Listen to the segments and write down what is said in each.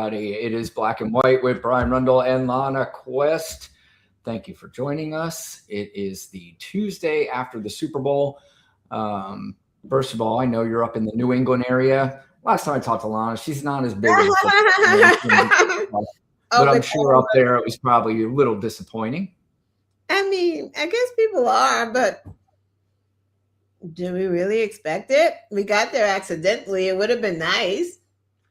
everybody. It is Black and White with Brian Rundle and Lana Quest. Thank you for joining us. It is the Tuesday after the Super Bowl. First of all, I know you're up in the New England area. Last time I talked to Lana, she's not as big of a football, but I'm sure up there it was probably a little disappointing. I mean, I guess people are, but do we really expect it? We got there accidentally. It would have been nice.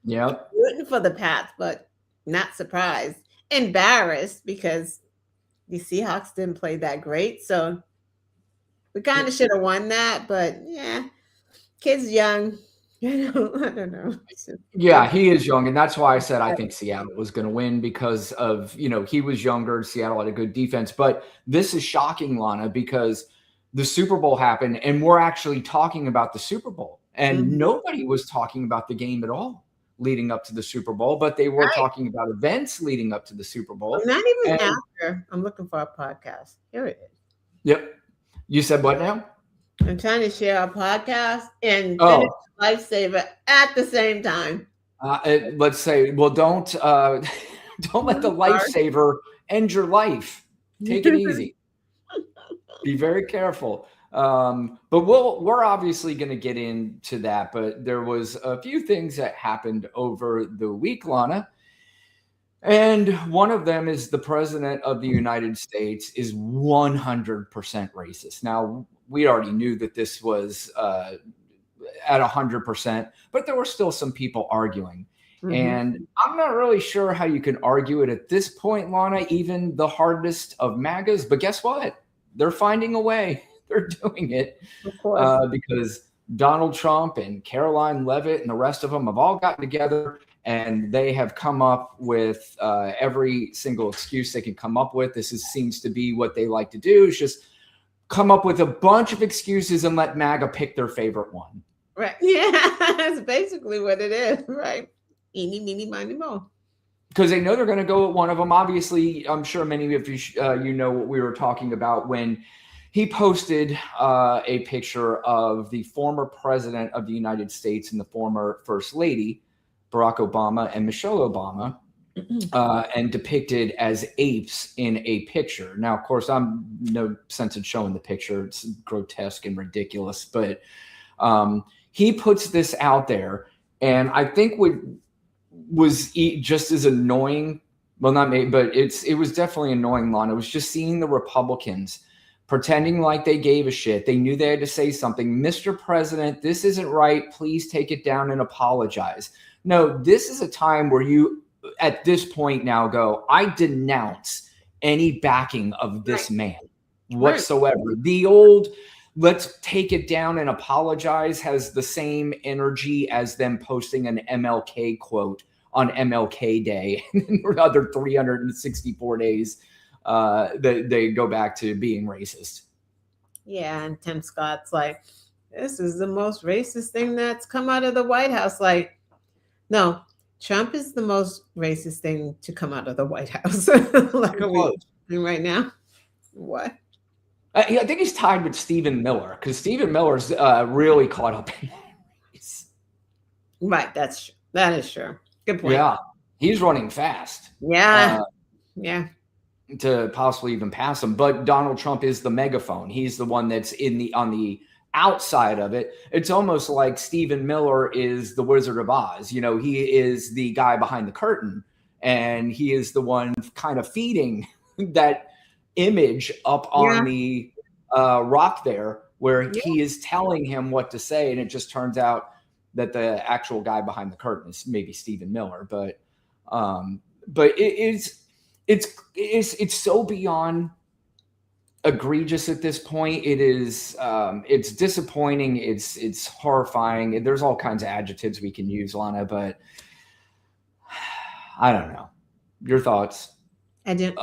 Yep. Rooting for the Pats, but not surprised. Embarrassed because the Seahawks didn't play that great. So we kind of should have won that, but yeah, kid's young. I don't know. Yeah, he is young, and that's why I said I think Seattle was going to win because of, he was younger. Seattle had a good defense, but this is shocking, Lana, because the Super Bowl happened, and we're actually talking about the Super Bowl, and nobody was talking about the game at all leading up to the Super Bowl, but they were talking about events leading up to the Super Bowl. Not even after. I'm looking for a podcast. Here it is. Yep. You said what now? I'm trying to share a podcast and finish Lifesaver at the same time. Let's say, well, don't let the Lifesaver end your life. Take it easy. Be very careful. But we're obviously going to get into that. But there was a few things that happened over the week, Lana. And one of them is the president of the United States is 100% racist. Now, we already knew that this was at 100%, but there were still some people arguing. And I'm not really sure how you can argue it at this point, Lana, even the hardest of MAGAs. But guess what? They're finding a way. They're doing it because Donald Trump and Caroline Leavitt and the rest of them have all gotten together and they have come up with every single excuse they can come up with. Seems to be what they like to do, is just come up with a bunch of excuses and let MAGA pick their favorite one. Right. Yeah, that's basically what it is. Right. Eeny, meeny, miny, mo. Because they know they're going to go with one of them. Obviously, I'm sure many of you know what we were talking about when he posted a picture of the former president of the United States and the former first lady, Barack Obama and Michelle Obama, and depicted as apes in a picture. Now, of course, I'm no sense in showing the picture. It's grotesque and ridiculous. But he puts this out there, and I think what was just as annoying, well, not me, but it was definitely annoying, Lana. It was just seeing the Republicans pretending like they gave a shit. They knew they had to say something. Mr. President, this isn't right. Please take it down and apologize. No, this is a time where you, at this point now, go, I denounce any backing of this man whatsoever. The old, let's take it down and apologize has the same energy as them posting an MLK quote on MLK Day and other 364 days that they go back to being racist. Yeah, and Tim Scott's like, this is the most racist thing that's come out of the White House. Like, no, Trump is the most racist thing to come out of the White House. Like, are we doing right now? What? I think he's tied with Stephen Miller because Stephen Miller's really caught up in race. Right, that is true. Good point. Yeah, he's running fast. Yeah, to possibly even pass him. But Donald Trump is the megaphone. He's the one that's on the outside of it. It's almost like Stephen Miller is the Wizard of Oz. He is the guy behind the curtain, and he is the one kind of feeding that image up on the rock there where he is telling him what to say. And it just turns out that the actual guy behind the curtain is maybe Stephen Miller, but it's so beyond egregious at this point. It is, it's disappointing. It's horrifying. There's all kinds of adjectives we can use, Lana, but I don't know. Your thoughts? I don't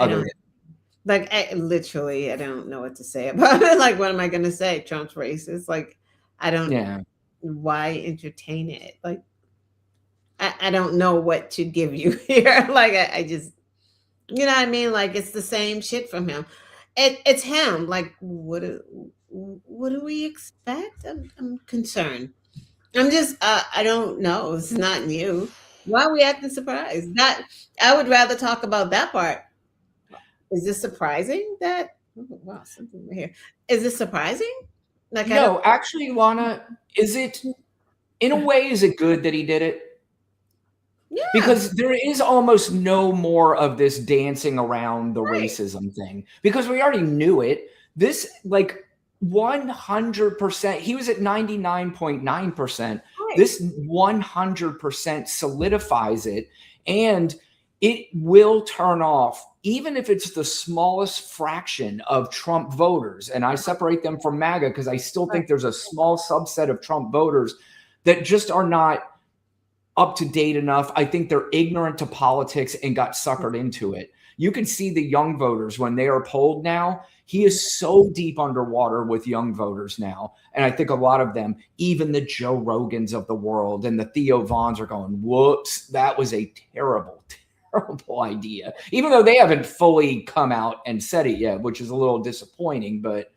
like, I don't know what to say about it. Like, what am I going to say? Trump's racist. Like, I don't, why entertain it? Like, I don't know what to give you here. Like, I just, you know what I mean? Like, it's the same shit from him. It's him. Like, what do we expect? I'm concerned. I'm just, I don't know. It's not new. Why are we acting surprised? That I would rather talk about that part. Is this surprising that wow, something right here. Is this surprising? Like I don't No, actually, Lana, is it in a way, is it good that he did it? yeah, Because there is almost no more of this dancing around the right. racism thing because we already knew it. This, like, 100%, he was at 99.9%. Right. This 100% solidifies it, and it will turn off, even if it's the smallest fraction of Trump voters. And I separate them from MAGA because I still Right. think there's a small subset of Trump voters that just are not up to date enough. I think they're ignorant to politics and got suckered into it. You can see the young voters when they are polled now. He is so deep underwater with young voters now. And I think a lot of them, even the Joe Rogans of the world and the Theo Vaughns, are going, whoops, that was a terrible, terrible idea. Even though they haven't fully come out and said it yet, which is a little disappointing. But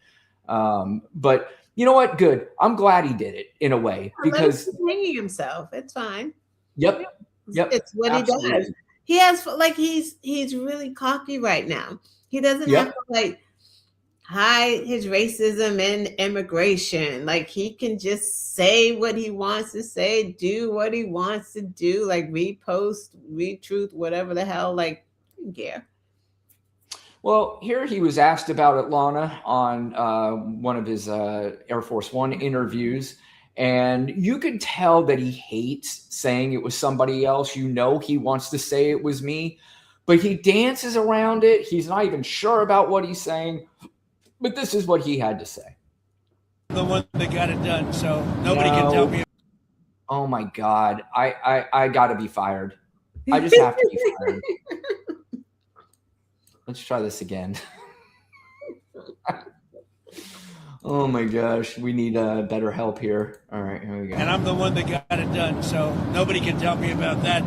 you know what? Good. I'm glad he did it in a way because hanging himself. It's fine. Yep. It's what absolutely. He does. He has like he's really cocky right now. He doesn't have to like hide his racism and immigration. Like he can just say what he wants to say, do what he wants to do, like repost, retruth, whatever the hell. Like, I don't care. Well, here he was asked about it, Lana, on one of his Air Force One interviews. And you could tell that he hates saying it was somebody else. You know, he wants to say it was me, but he dances around it. He's not even sure about what he's saying. But this is what he had to say. The one that got it done, so nobody can tell me. Oh my God. I got to be fired. I just have to be fired. Let's try this again. Oh my gosh, we need better help here. All right, here we go. And I'm the one that got it done, so nobody can tell me about that.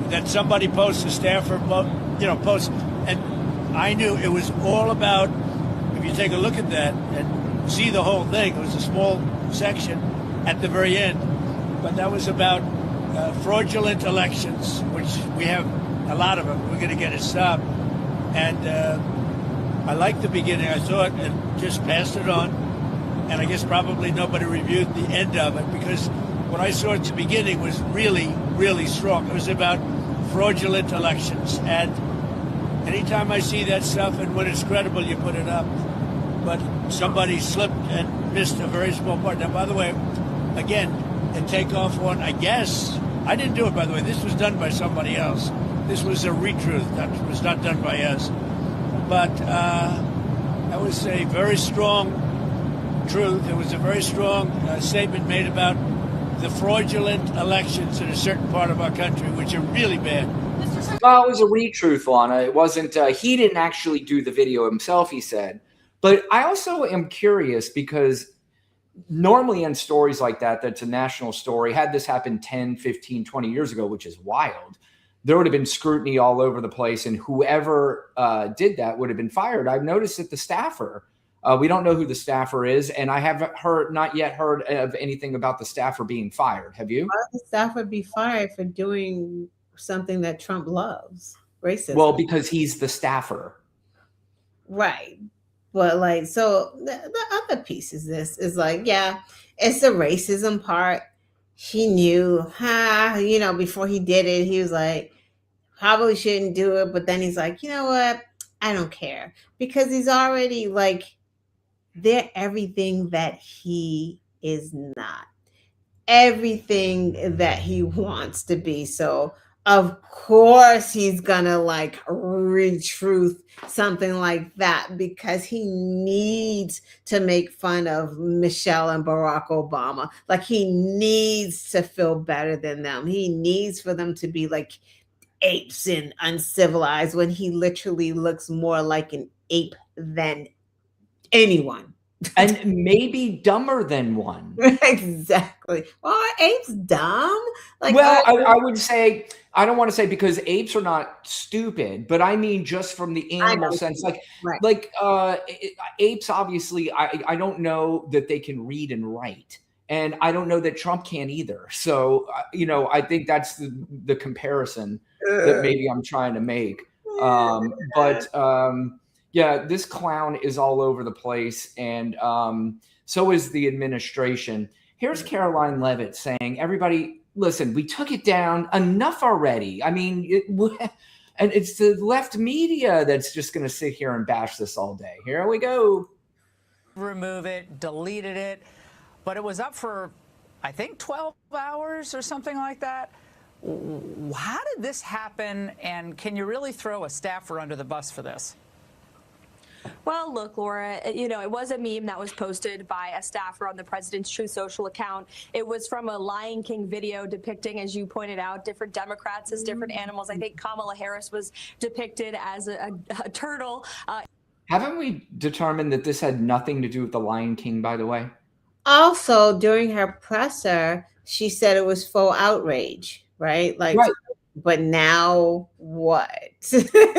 That somebody posts a staffer, post, and I knew it was all about. If you take a look at that and see the whole thing, it was a small section at the very end, but that was about fraudulent elections, which we have a lot of them. We're going to get it stopped, and I liked the beginning. I saw it and just passed it on. And I guess probably nobody reviewed the end of it because what I saw at the beginning was really, really strong. It was about fraudulent elections. And anytime I see that stuff and when it's credible, you put it up. But somebody slipped and missed a very small part. Now, by the way, again, the takeoff one, I guess, I didn't do it, by the way. This was done by somebody else. This was a retruth. That was not done by us. But that was a very strong truth. There was a very strong statement made about the fraudulent elections in a certain part of our country, which are really bad. Well, it was a retruth, Lana. It wasn't, he didn't actually do the video himself, he said. But I also am curious because normally in stories like that, that's a national story. Had this happened 10, 15, 20 years ago, which is wild, there would have been scrutiny all over the place. And whoever did that would have been fired. I've noticed that the staffer, we don't know who the staffer is, and I haven't not yet heard of anything about the staffer being fired. Have you? Why would the staffer be fired for doing something that Trump loves? Racism. Well, because he's the staffer. Right. But like, so the other piece is this is like, yeah, it's the racism part. He knew, before he did it, he was like, probably shouldn't do it. But then he's like, you know what? I don't care because he's already like, they're everything that he is not, everything that he wants to be. So of course he's gonna like retruth something like that because he needs to make fun of Michelle and Barack Obama. Like he needs to feel better than them. He needs for them to be like apes and uncivilized when he literally looks more like an ape than anyone. And maybe dumber than one. Exactly. Well, are apes dumb? Like, well, I would say, I don't want to say because apes are not stupid, but I mean just from the animal sense. Like apes, obviously, I don't know that they can read and write. And I don't know that Trump can either. So, I think that's the comparison that maybe I'm trying to make. Yeah, this clown is all over the place. And so is the administration. Here's Caroline Leavitt saying, everybody, listen, we took it down enough already. I mean, and it's the left media that's just going to sit here and bash this all day. Here we go. Remove it, deleted it. But it was up for, I think, 12 hours or something like that. How did this happen? And can you really throw a staffer under the bus for this? Well, look, Laura, it was a meme that was posted by a staffer on the president's Truth Social account. It was from a Lion King video depicting, as you pointed out, different Democrats as different animals. I think Kamala Harris was depicted as a turtle. Haven't we determined that this had nothing to do with the Lion King, by the way? Also, during her presser, she said it was faux outrage, right? Like, right. But now what?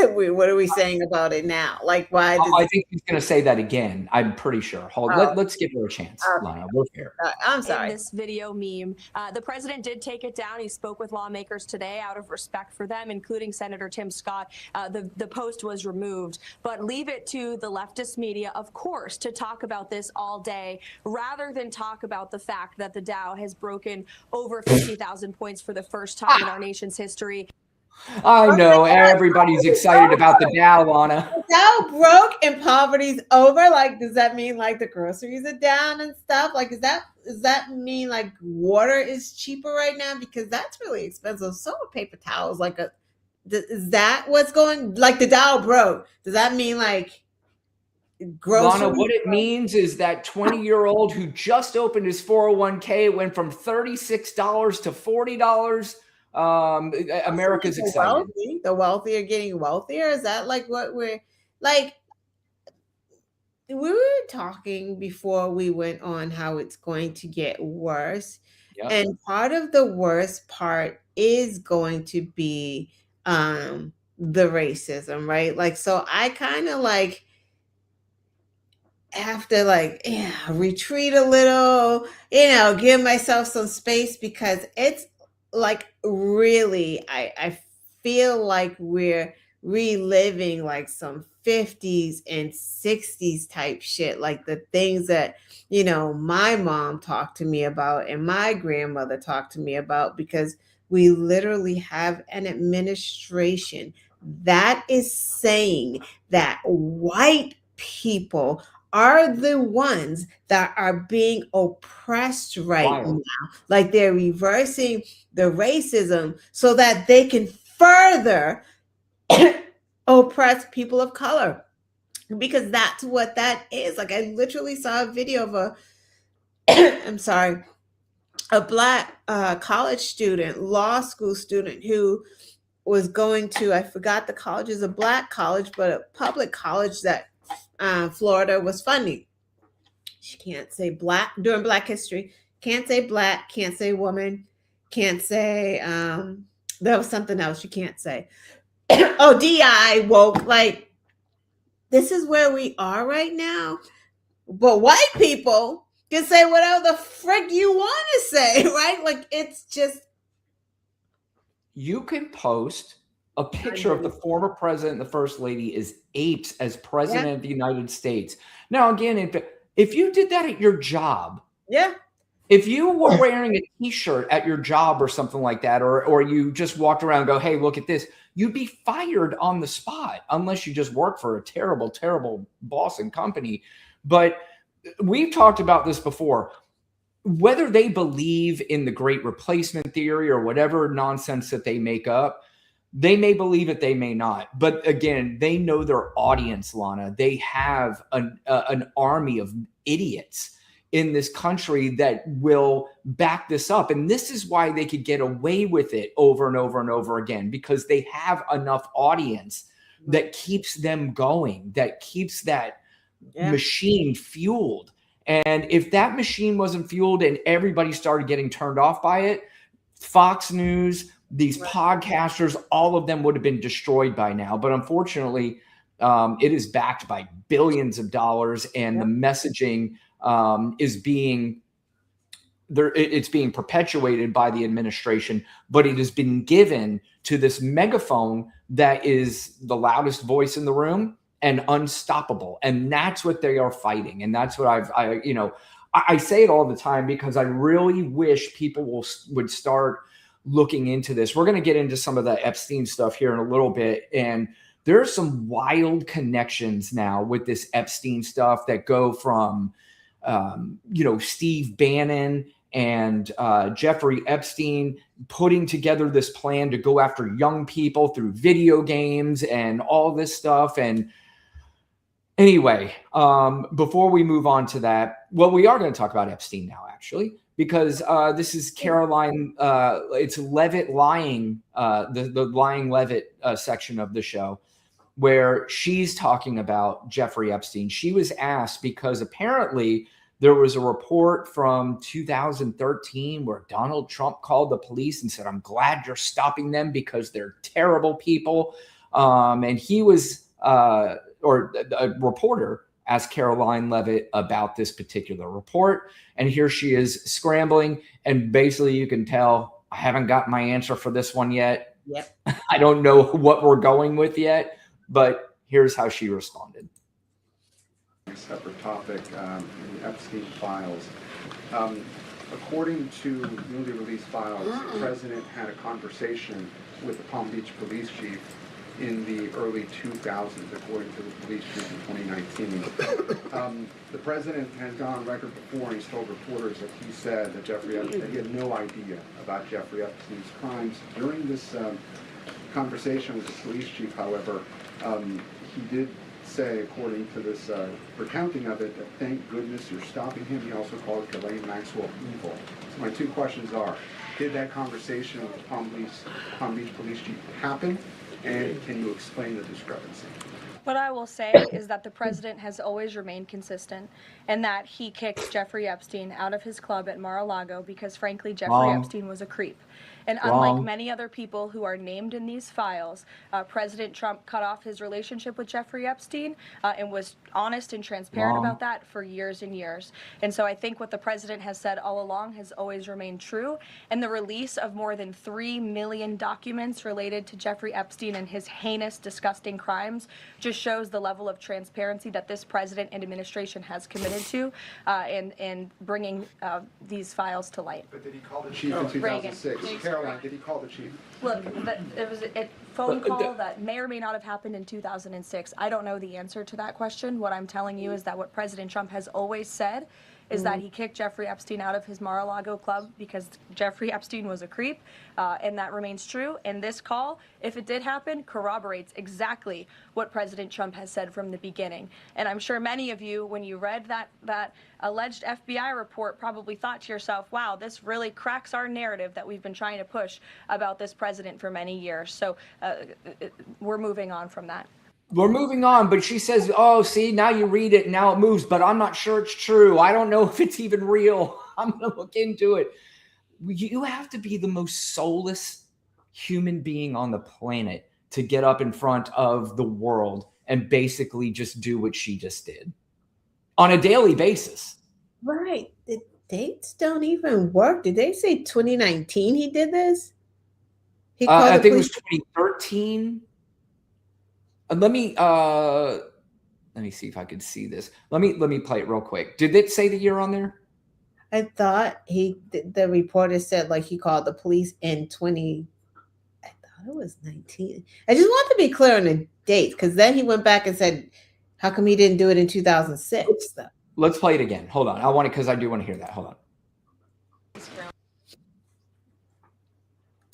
What are we saying about it now? Like, why? I think he's going to say that again. I'm pretty sure. Let's give her a chance. Okay. Lana, we're fair. I'm sorry. In this video meme, the president did take it down. He spoke with lawmakers today out of respect for them, including Senator Tim Scott. The post was removed, but leave it to the leftist media, of course, to talk about this all day, rather than talk about the fact that the Dow has broken over 50,000 points for the first time in our nation's history. I know everybody's excited about the Dow, Lana. The Dow broke and poverty's over. Like, does that mean like the groceries are down and stuff? Like, does that mean like water is cheaper right now? Because that's really expensive. So are paper towels. Is that what's going? Like the Dow broke. Does that mean like groceries? Lana, what it means is that 20-year-old who just opened his 401k went from $36 to $40. America's excited. The wealthy are getting wealthier. Is that like what we're like? We were talking before we went on how it's going to get worse. Yep. And part of the worst part is going to be the racism, right? Like, so I kind of like have to retreat a little, give myself some space, because it's like really, I feel like we're reliving like some 50s and 60s type shit, like the things that, my mom talked to me about and my grandmother talked to me about, because we literally have an administration that is saying that white people are the ones that are being oppressed right now. Like they're reversing the racism so that they can further oppress people of color. Because that's what that is. Like I literally saw a video of a Black college student, law school student, who was going to, I forgot the college, is a Black college, but a public college that Florida was funding. She can't say Black during Black history. Can't say Black. Can't say woman. Can't say there was something else you can't say. Oh, DI woke. Like, this is where we are right now. But white people can say whatever the frick you want to say, right? Like, it's just. You can post a picture of the former president and the first lady as apes as president of the United States. Now, again, if you did that at your job, if you were wearing a T-shirt at your job or something like that, or you just walked around and go, hey, look at this, you'd be fired on the spot, unless you just work for a terrible, terrible boss and company. But we've talked about this before. Whether they believe in the great replacement theory or whatever nonsense that they make up, they may believe it, they may not. But again, they know their audience, Lana. They have an army of idiots in this country that will back this up. And this is why they could get away with it over and over and over again, because they have enough audience that keeps them going, that keeps that machine fueled. And if that machine wasn't fueled and everybody started getting turned off by it, Fox News, these podcasters, all of them would have been destroyed by now. But unfortunately, it is backed by billions of dollars, and the messaging is being it's being perpetuated by the administration, but it has been given to this megaphone that is the loudest voice in the room and unstoppable. And that's what they are fighting. And that's what I say it all the time, because I really wish people would start looking into this. We're going to get into some of the Epstein stuff here in a little bit. And there are some wild connections now with this Epstein stuff that go from, Steve Bannon and Jeffrey Epstein putting together this plan to go after young people through video games and all this stuff. And anyway, before we move on to that, well, we are going to talk about Epstein now, actually, because this is Caroline. It's Levitt lying, the lying Levitt section of the show, where she's talking about Jeffrey Epstein. She was asked because apparently there was a report from 2013 where Donald Trump called the police and said, "I'm glad you're stopping them because they're terrible people." And he was, or a reporter asked Caroline Levitt about this particular report. And here she is scrambling. And basically you can tell, I haven't got my answer for this one yet. Yep. I don't know what we're going with yet, but here's how she responded. A separate topic, in the Epstein files. According to newly released files, the president had a conversation with the Palm Beach police chief in the early 2000s, according to the police chief in 2019. The president has gone on record before, and he's told reporters that he said that that he had no idea about Jeffrey Epstein's crimes. During this conversation with the police chief, however, he did say, according to this recounting of it, that thank goodness you're stopping him. He also called Ghislaine Maxwell evil. So my two questions are, did that conversation with the Palm Beach police chief happen? And can you explain the discrepancy? What I will say is that the president has always remained consistent, and that he kicked Jeffrey Epstein out of his club at Mar-a-Lago because, frankly, Jeffrey Epstein was a creep. And unlike many other people who are named in these files, President Trump cut off his relationship with Jeffrey Epstein and was honest and transparent about that for years and years. And so I think what the president has said all along has always remained true. And the release of more than 3 million documents related to Jeffrey Epstein and his heinous, disgusting crimes just shows the level of transparency that this president and administration has committed to in bringing these files to light. But did he call the chief in 2006? Caroline, did he call the chief? Look, it was a phone call that may or may not have happened in 2006. I don't know the answer to that question. What I'm telling you is that what President Trump has always said is that he kicked Jeffrey Epstein out of his Mar-a-Lago club because Jeffrey Epstein was a creep, and that remains true. And this call, if it did happen, corroborates exactly what President Trump has said from the beginning. And I'm sure many of you, when you read that alleged FBI report, probably thought to yourself, wow, this really cracks our narrative that we've been trying to push about this president for many years. So we're moving on from that. We're moving on, but she says, oh, see, now you read it and now it moves, but I'm not sure it's true. I don't know if it's even real. I'm going to look into it. You have to be the most soulless human being on the planet to get up in front of the world and basically just do what she just did on a daily basis. Right. The dates don't even work. Did they say 2019 he did this? I think it was 2013. Let me see if I could see this. Let me play it real quick. Did it say the year on there? I thought the reporter said like he called the police in 20. I thought it was 19. I just want to be clear on the dates, because then he went back and said, how come he didn't do it in 2006? Let's play it again. Hold on. I want it because I do want to hear that. Hold on.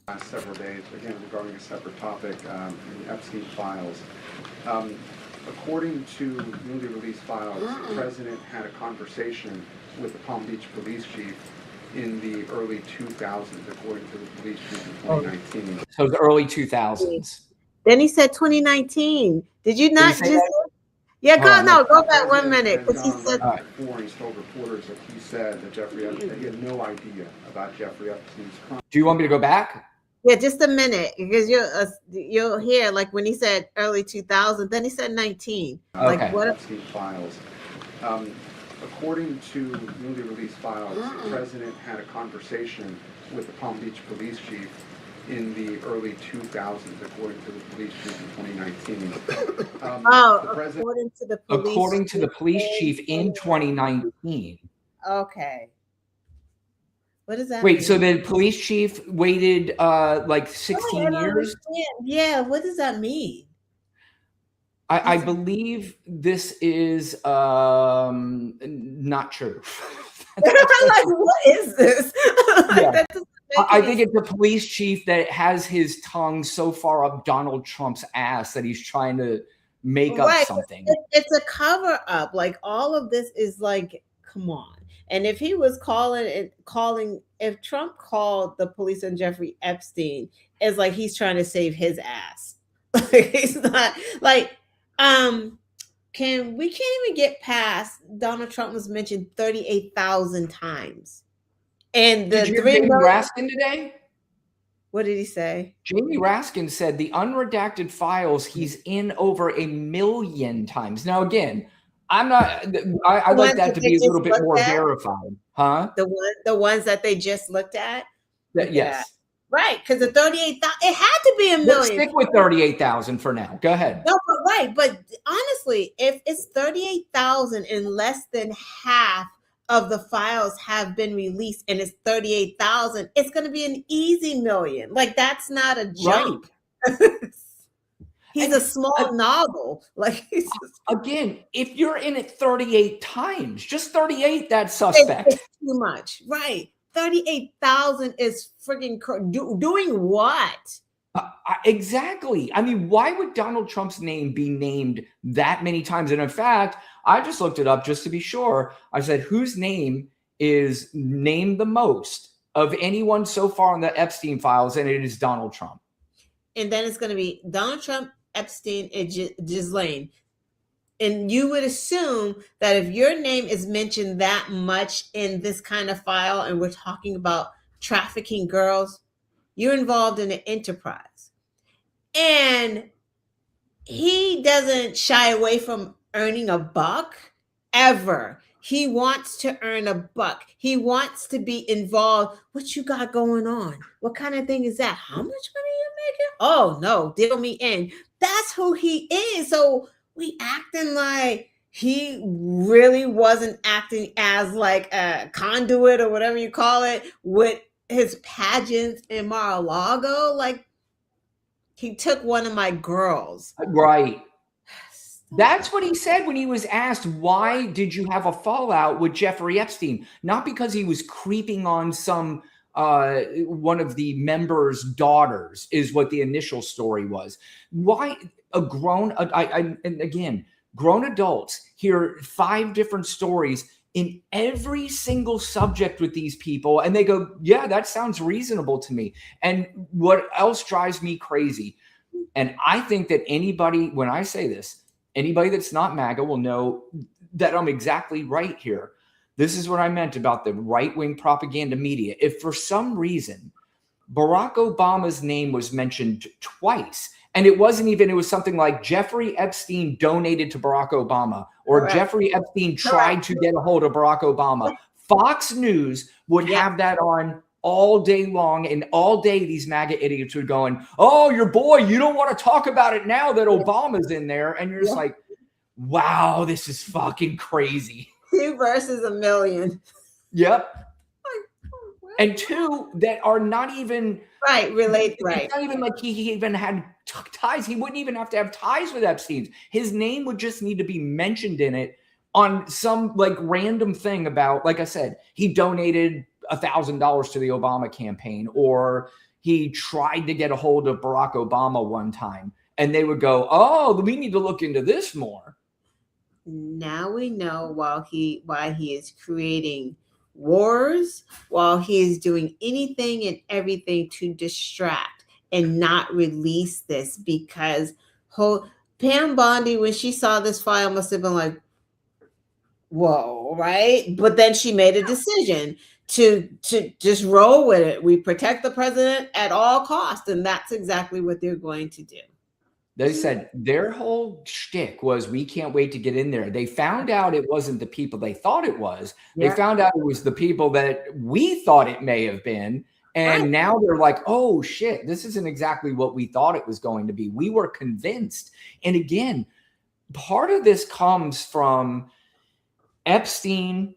Last several days, again, regarding a separate topic, in the Epstein files. According to newly released files, the president had a conversation with the Palm Beach police chief in the early 2000s, according to the police chief in 2019. So the early 2000s. Then he said 2019. Did you not just? Yeah, go back 1 minute, because he said before, he's told reporters that he said that he had no idea about Jeffrey Epstein's crime. Do you want me to go back? Yeah, just a minute, because you'll hear like when he said early 2000, then he said 19. Okay. Like what? Epstein files. According to newly released files, the president had a conversation with the Palm Beach police chief in the early 2000s, according to the police chief in 2019. According to the police chief in 2019. Okay. What does that mean? Wait, so the police chief waited like 16 years? Yeah, what does that mean? I believe this is not true. Like, what is this? Yeah. I think it's a police chief that has his tongue so far up Donald Trump's ass that he's trying to make up something. It's a cover up. Like, all of this is like, come on. And if he was if Trump called the police on Jeffrey Epstein, it's like he's trying to save his ass. Like, he's not like, we can't even get past Donald Trump was mentioned 38,000 times. And the Did you hear Jamie Raskin today? What did he say? Jamie Raskin said the unredacted files he's in over 1 million times. Now, again, I'm not. I like that to be a little bit more verified, huh? The ones that they just looked at. Yes. Right, because the 38,000, it had to be 1 million. Let's stick with 38,000 for now. Go ahead. No, but honestly, if it's 38,000 and less than half of the files have been released and it's 38,000, it's going to be an easy million. Like, that's not a joke. Right. He's a small novel. Like, again, if you're in it 38 times, just 38, that's suspect. It's too much, right? 38,000 is freaking doing what? Exactly. I mean, why would Donald Trump's name be named that many times? And in fact, I just looked it up just to be sure. I said, whose name is named the most of anyone so far on the Epstein files? And it is Donald Trump. And then it's going to be Donald Trump, Epstein, and Ghislaine. And you would assume that if your name is mentioned that much in this kind of file, and we're talking about trafficking girls, you're involved in an enterprise. And he doesn't shy away from earning a buck ever. He wants to earn a buck. He wants to be involved. What you got going on? What kind of thing is that? How much money you making? Oh, no, deal me in. That's who he is. So we acting like he really wasn't acting as like a conduit or whatever you call it with his pageants in Mar-a-Lago. Like, he took one of my girls. Right. That's what he said when he was asked, why did you have a fallout with Jeffrey Epstein? Not because he was creeping on some one of the members' daughters, is what the initial story was. Why a grown, and again, grown adults hear 5 different stories in every single subject with these people, and they go, yeah, that sounds reasonable to me. And what else drives me crazy? And I think that anybody, when I say this, anybody that's not MAGA will know that I'm exactly right here. This is what I meant about the right-wing propaganda media. If for some reason Barack Obama's name was mentioned twice, and it wasn't even, it was something like Jeffrey Epstein donated to Barack Obama, or Correct. Jeffrey Epstein tried to get a hold of Barack Obama, Fox News would have that on all day long, and all day these MAGA idiots would going, oh, your boy, you don't want to talk about it now that Obama's in there. And you're just like, wow, this is fucking crazy. 2 versus 1 million. Yep. And 2 that are not even related. It's not even like he even had ties. He wouldn't even have to have ties with Epstein. His name would just need to be mentioned in it on some like random thing about, like I said, he donated $1,000 to the Obama campaign, or he tried to get a hold of Barack Obama one time, and they would go, oh, we need to look into this more. Now we know why he is creating wars, while he is doing anything and everything to distract and not release this, because Pam Bondi, when she saw this file, must have been like, whoa, right? But then she made a decision to just roll with it. We protect the president at all costs, and that's exactly what they're going to do. They said their whole shtick was, we can't wait to get in there. They found out it wasn't the people they thought it was. They found out it was the people that we thought it may have been. And now they're like, oh shit, this isn't exactly what we thought it was going to be. We were convinced. And again, part of this comes from Epstein,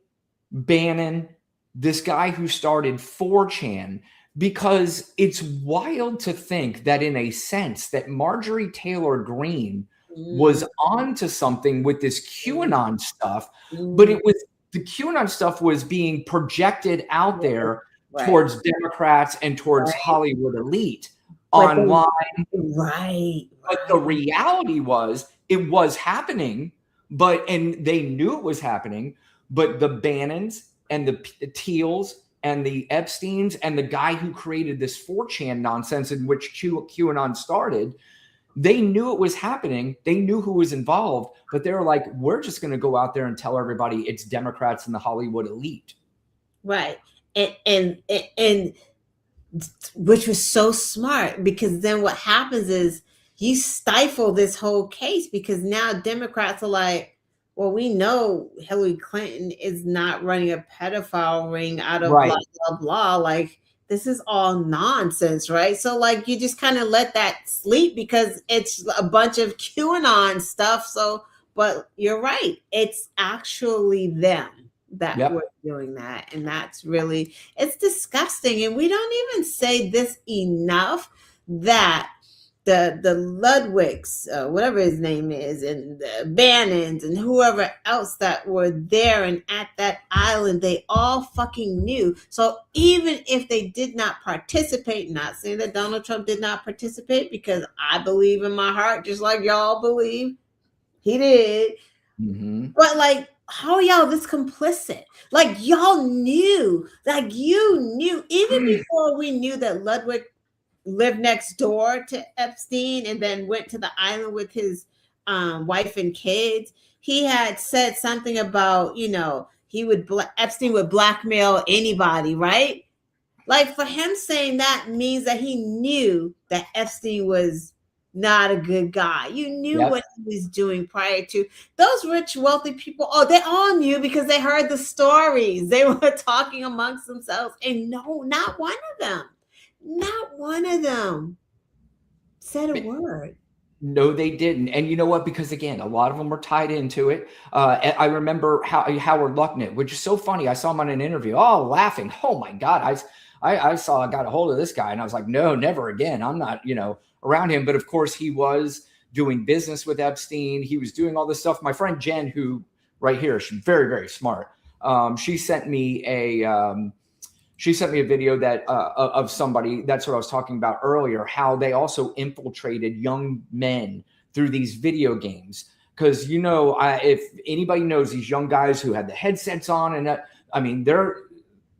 Bannon, this guy who started 4chan, because it's wild to think that in a sense that Marjorie Taylor Greene was onto something with this QAnon stuff, but it was the QAnon stuff was being projected out there towards Democrats and towards Hollywood elite online. But the reality was it was happening, and they knew it was happening, but the Bannons and the Teals and the Epsteins and the guy who created this 4chan nonsense in which QAnon started, they knew it was happening. They knew who was involved, but they were like, we're just going to go out there and tell everybody it's Democrats and the Hollywood elite. Right. And which was so smart, because then what happens is you stifle this whole case, because now Democrats are like, well, we know Hillary Clinton is not running a pedophile ring out of blah, blah, blah. Like, this is all nonsense, right? So, like, you just kind of let that sleep because it's a bunch of QAnon stuff. So, but you're right. It's actually them that were doing that. And that's really, it's disgusting. And we don't even say this enough, that the Ludwigs, whatever his name is, and the Bannons and whoever else that were there and at that island, they all fucking knew. So even if they did not participate, not saying that Donald Trump did not participate, because I believe in my heart, just like y'all believe he did. But like, how are y'all this complicit? Like, y'all knew, like you knew, even before we knew that Ludwig lived next door to Epstein and then went to the island with his wife and kids. He had said something about, Epstein would blackmail anybody, right? Like, for him saying that means that he knew that Epstein was not a good guy. You knew what he was doing prior to. Those rich, wealthy people, they all knew, because they heard the stories. They were talking amongst themselves, and no, not one of them said a word. No, they didn't. And you know what? Because again, a lot of them were tied into it. I remember Howard Lucknett, which is so funny. I saw him on an interview, laughing. Oh my God. I got a hold of this guy and I was like, no, never again. I'm not, around him. But of course he was doing business with Epstein. He was doing all this stuff. My friend Jen, who right here, she's very, very smart. She sent me a video that of somebody. That's what I was talking about earlier, how they also infiltrated young men through these video games. Because, if anybody knows these young guys who had the headsets on, and they're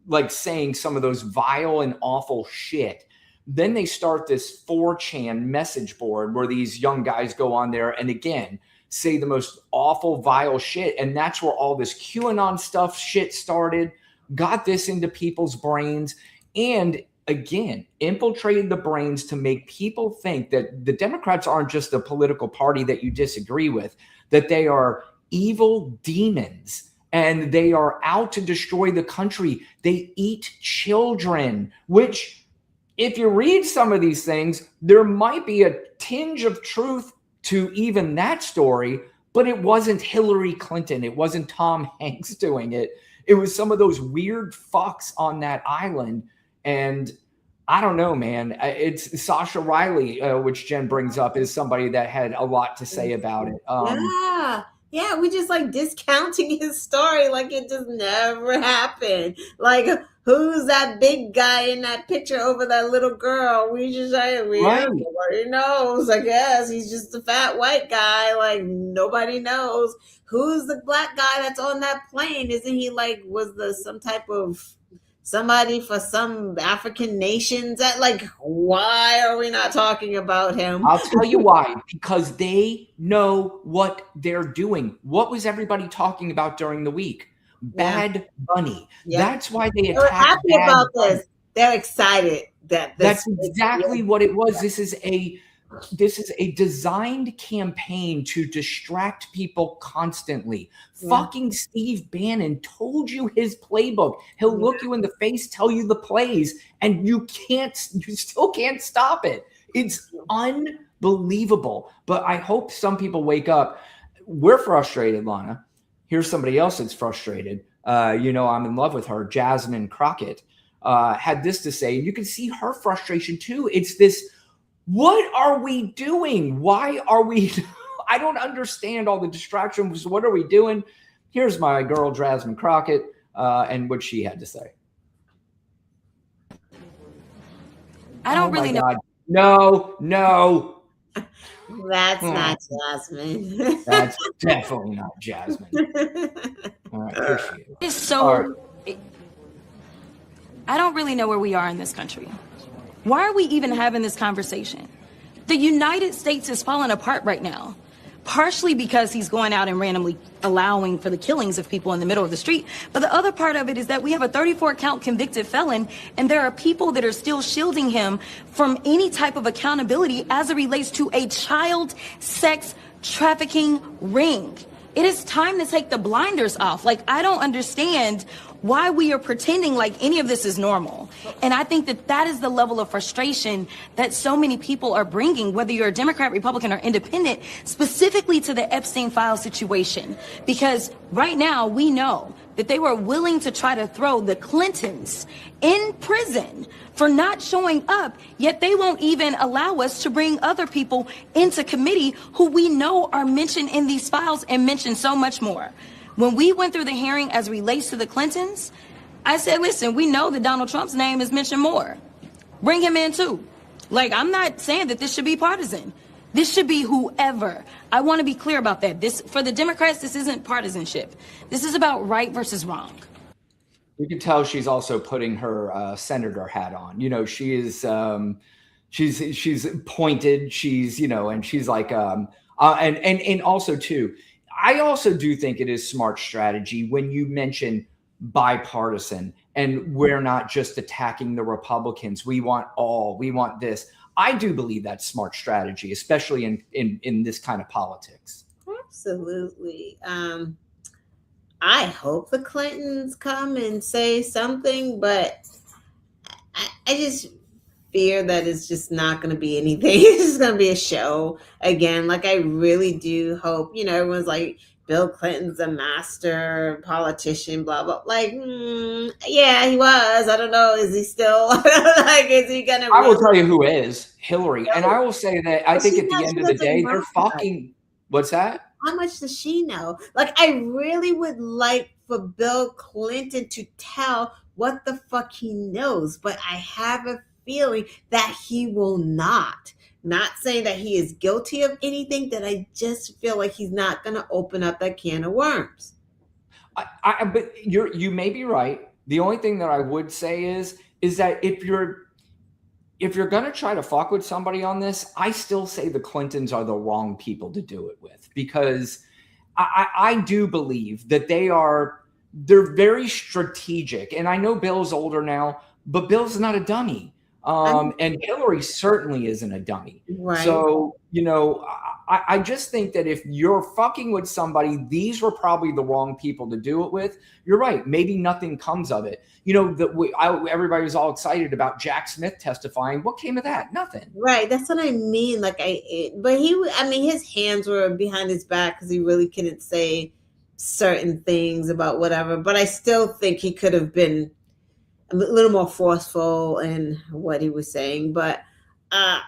like saying some of those vile and awful shit. Then they start this 4chan message board where these young guys go on there and again say the most awful, vile shit. And that's where all this QAnon stuff shit started. Got this into people's brains, and again, infiltrated the brains to make people think that the Democrats aren't just a political party that you disagree with, that they are evil demons and they are out to destroy the country. They eat children, which, if you read some of these things, there might be a tinge of truth to even that story, but it wasn't Hillary Clinton. It wasn't Tom Hanks doing it. It was some of those weird fucks on that island. And I don't know, man. It's Sasha Riley, which Jen brings up, is somebody that had a lot to say about it. Yeah, we just like discounting his story like it just never happened. Like, who's that big guy in that picture over that little girl? We just say, nobody knows, I guess. He's just a fat white guy. Like, nobody knows. Who's the black guy that's on that plane? Isn't he like, some type of somebody for some African nations? That, like, why are we not talking about him? I'll tell you why. Because they know what they're doing. What was everybody talking about during the week? Bad Bunny. That's why they attacked. They're happy about this. They're excited that's exactly what it was. This is a a designed campaign to distract people constantly. Fucking Steve Bannon told you his playbook. He'll look you in the face, tell you the plays, and you still can't stop it. It's unbelievable. But I hope some people wake up. We're frustrated, Lana. Here's somebody else that's frustrated. I'm in love with her, Jasmine Crockett. Had this to say, and you can see her frustration too. It's this, what are we doing? Why are we, I don't understand all the distractions. What are we doing? Here's my girl, Jasmine Crockett, and what she had to say. I don't really know. No. That's not Jasmine. That's definitely not Jasmine. All right, here she is. It's so, I don't really know where we are in this country. Why are we even having this conversation? The United States is falling apart right now, partially because he's going out and randomly allowing for the killings of people in the middle of the street. But the other part of it is that we have a 34-count convicted felon, and there are people that are still shielding him from any type of accountability as it relates to a child sex trafficking ring. It is time to take the blinders off. Like, I don't understand why we are pretending like any of this is normal. And I think that that is the level of frustration that so many people are bringing, whether you're a Democrat, Republican, or independent, specifically to the Epstein file situation. Because right now we know that they were willing to try to throw the Clintons in prison for not showing up, yet they won't even allow us to bring other people into committee who we know are mentioned in these files and mentioned so much more. When we went through the hearing as it relates to the Clintons, I said, listen, we know that Donald Trump's name is mentioned more. Bring him in too. Like, I'm not saying that this should be partisan. This should be whoever. I want to be clear about that. This, for the Democrats, this isn't partisanship. This is about right versus wrong. You can tell she's also putting her senator hat on. She is, she's pointed. She's, and she's like, and also too, I also do think it is smart strategy when you mention bipartisan and we're not just attacking the Republicans. We want this. I do believe that's smart strategy, especially in this kind of politics. Absolutely. I hope the Clintons come and say something, but I just fear that it's just not going to be anything. It's just going to be a show again. Like, I really do hope, everyone's like, Bill Clinton's a master politician, blah, blah. Like, yeah, he was. I don't know. Is he still? Is he going to? I will tell you who is Hillary. And I will say that I think at the end of the day, they're fucking, what's that? How much does she know? Like, I really would like for Bill Clinton to tell what the fuck he knows, but I have a feeling that he will not. Not saying that he is guilty of anything, that I just feel like he's not going to open up that can of worms. But you may be right. The only thing that I would say is that if you're going to try to fuck with somebody on this, I still say the Clintons are the wrong people to do it with, because I do believe that they're very strategic. And I know Bill's older now, but Bill's not a dummy. And Hillary certainly isn't a dummy. Right. So, I just think that if you're fucking with somebody, these were probably the wrong people to do it with. You're right. Maybe nothing comes of it. Everybody was all excited about Jack Smith testifying. What came of that? Nothing. Right. That's what I mean. His hands were behind his back because he really couldn't say certain things about whatever. But I still think he could have been a little more forceful in what he was saying. But I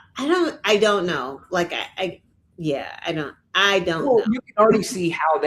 don't know. Like, I don't know. You can already see how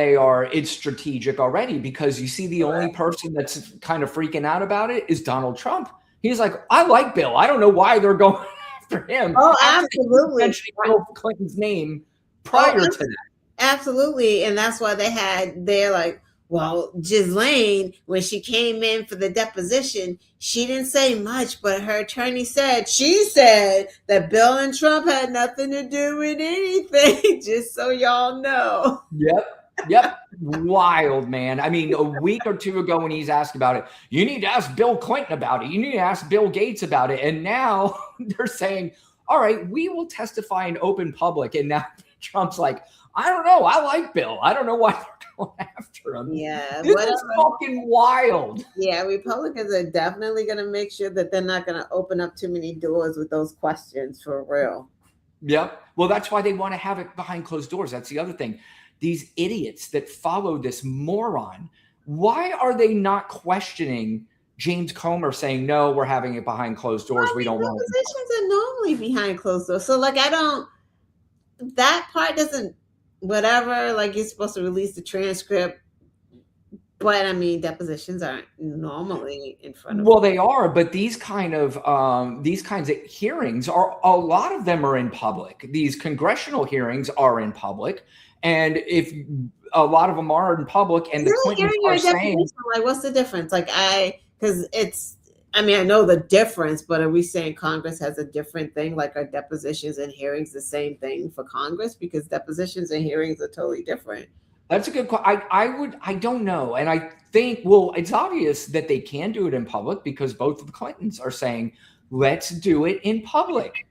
it's strategic already, because you see the only person that's kind of freaking out about it is Donald Trump. He's like, I like Bill. I don't know why they're going after him. Oh, absolutely. Mentioning Bill Clinton's name prior to that. Absolutely. And that's why they're like, well, Ghislaine, when she came in for the deposition, she didn't say much, but her attorney said that Bill and Trump had nothing to do with anything, just so y'all know. Yep. Wild, man. I mean, a week or two ago when he's asked about it, you need to ask Bill Clinton about it. You need to ask Bill Gates about it. And now they're saying, all right, we will testify in open public. And now Trump's like, I don't know. I like Bill. I don't know why they're going after him. Yeah. This is fucking wild. Yeah, Republicans are definitely going to make sure that they're not going to open up too many doors with those questions for real. Yep. Well, that's why they want to have it behind closed doors. That's the other thing. These idiots that follow this moron, why are they not questioning James Comer saying, no, we're having it behind closed doors. We don't want it. Positions are normally behind closed doors. So like, that part doesn't, whatever, like you're supposed to release the transcript. But I mean, depositions aren't normally in front of. Well, they are, but these kinds of hearings are, a lot of them are in public. These congressional hearings are in public. And if a lot of them are in public and the Clintons are saying, like, what's the difference? Like, because I know the difference, but are we saying Congress has a different thing? Like, are depositions and hearings the same thing for Congress? Because depositions and hearings are totally different. That's a good question. I don't know. And I think, well, it's obvious that they can do it in public because both of the Clintons are saying, let's do it in public.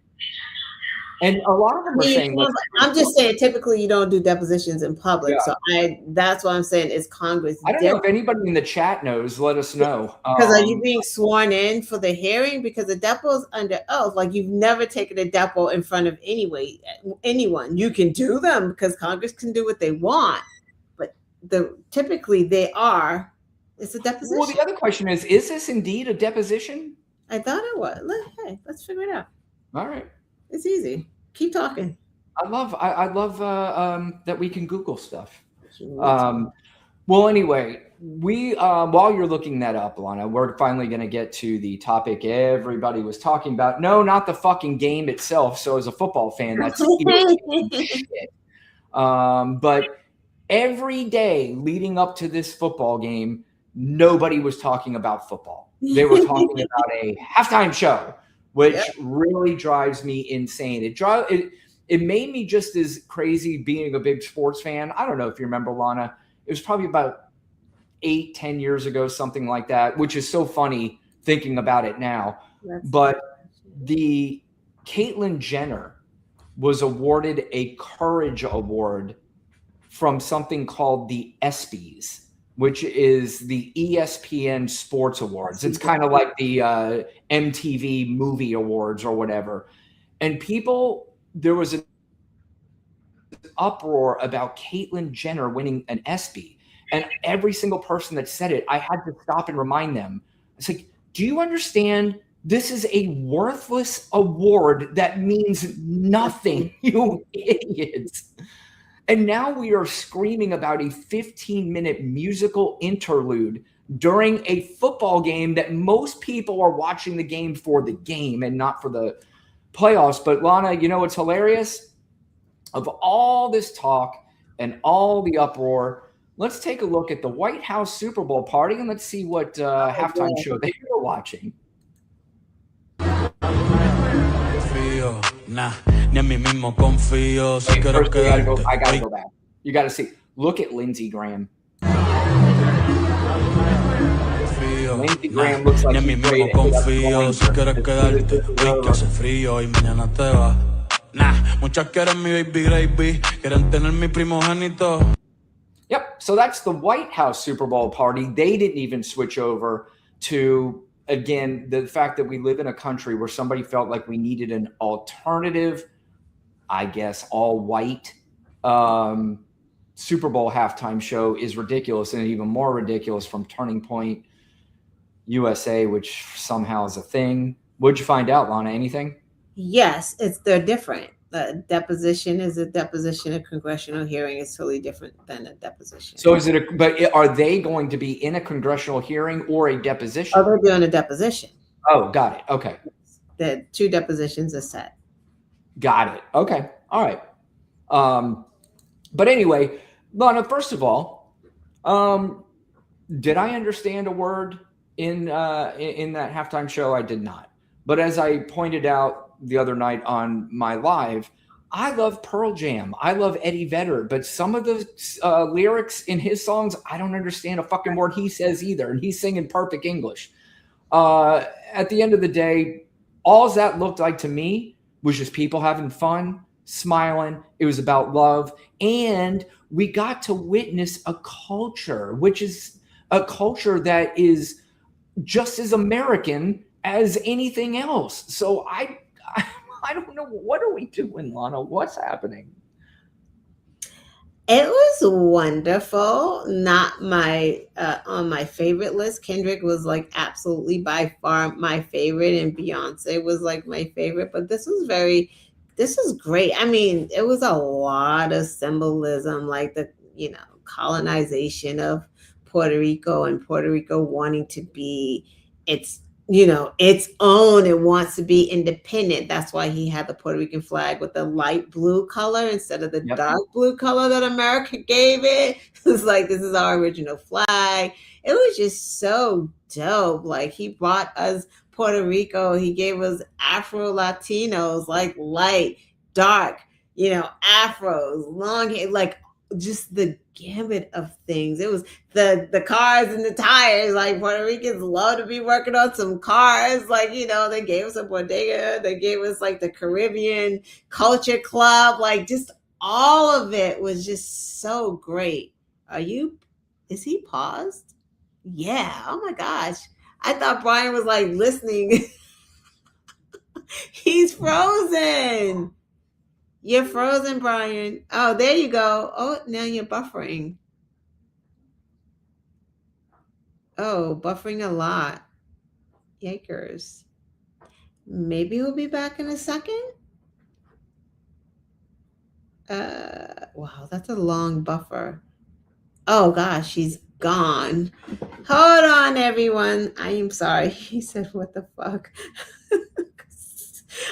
And a lot of them are saying, I'm just saying, typically you don't do depositions in public. Yeah. So that's what I'm saying is Congress. I don't know if anybody in the chat knows, let us know. Because are you being sworn in for the hearing? Because the depo's under oath. Like, you've never taken a depo in front of anyone. You can do them because Congress can do what they want. But typically it's a deposition. Well, the other question is this indeed a deposition? I thought it was. Hey, let's figure it out. All right. It's easy. Keep talking. I love that we can Google stuff. Well, anyway, we while you're looking that up, Lana, we're finally going to get to the topic everybody was talking about. No, not the fucking game itself. So as a football fan, that's shit. But every day leading up to this football game, nobody was talking about football. They were talking about a halftime show, which really drives me insane. It made me just as crazy being a big sports fan. I don't know if you remember, Lana. It was probably about 8-10 years ago, something like that, which is so funny thinking about it now. But the Caitlyn Jenner was awarded a Courage Award from something called the ESPYs, which is the ESPN Sports Awards. It's kind of like the MTV Movie Awards or whatever. And there was an uproar about Caitlyn Jenner winning an ESPY. And every single person that said it, I had to stop and remind them. It's like, do you understand? This is a worthless award that means nothing, you idiots. And now we are screaming about a 15-minute musical interlude during a football game that most people are watching the game for the game and not for the playoffs. But Lana, you know what's hilarious? Of all this talk and all the uproar, let's take a look at the White House Super Bowl party and let's see what halftime show they were watching. Nah, ni a mí mismo confío. I gotta go back. You gotta see. Look at Lindsey Graham. Lindsey Graham looks like he's great. Muchas quieren mi baby gravy, quieren tener mi primogénito. Yep. So that's the White House Super Bowl party. They didn't even switch over to, again, the fact that we live in a country where somebody felt like we needed an alternative, I guess, all white Super Bowl halftime show is ridiculous, and even more ridiculous from Turning Point USA, which somehow is a thing. What'd you find out, Lana? Anything? Yes, they're different. A deposition is a deposition. A congressional hearing is totally different than a deposition. So are they going to be in a congressional hearing or a deposition? Oh, they're doing a deposition. Oh, got it. Okay. The two depositions are set. Got it. Okay. All right. But anyway, Lana, first of all, did I understand a word in that halftime show? I did not. But as I pointed out the other night on my live, I love Pearl Jam. I love Eddie Vedder, but some of the lyrics in his songs, I don't understand a fucking word he says either. And he's singing perfect English. At the end of the day, all that looked like to me was just people having fun, smiling. It was about love. And we got to witness a culture, which is a culture that is just as American as anything else. So I don't know. What are we doing, Lana? What's happening? It was wonderful. Not my on my favorite list. Kendrick was like absolutely by far my favorite, and Beyonce was like my favorite. But this was great. I mean, it was a lot of symbolism, like the colonization of Puerto Rico and Puerto Rico wanting to be its own. It wants to be independent. That's why he had the Puerto Rican flag with the light blue color instead of the dark blue color that America gave it. It's like, this is our original flag. It was just so dope. Like, he brought us Puerto Rico. He gave us Afro Latinos, like light, dark, afros, long hair, like just the gamut of things. It was the cars and the tires. Like, Puerto Ricans love to be working on some cars. Like, they gave us a bodega. They gave us like the Caribbean Culture Club. Like, just all of it was just so great. Is he paused? Yeah. Oh my gosh. I thought Brian was like listening. He's frozen. You're frozen, Brian. Oh, there you go. Oh, now you're buffering. Oh, buffering a lot. Yikers. Maybe we'll be back in a second. Wow, that's a long buffer. Oh gosh, she's gone. Hold on, everyone. I am sorry. He said, what the fuck?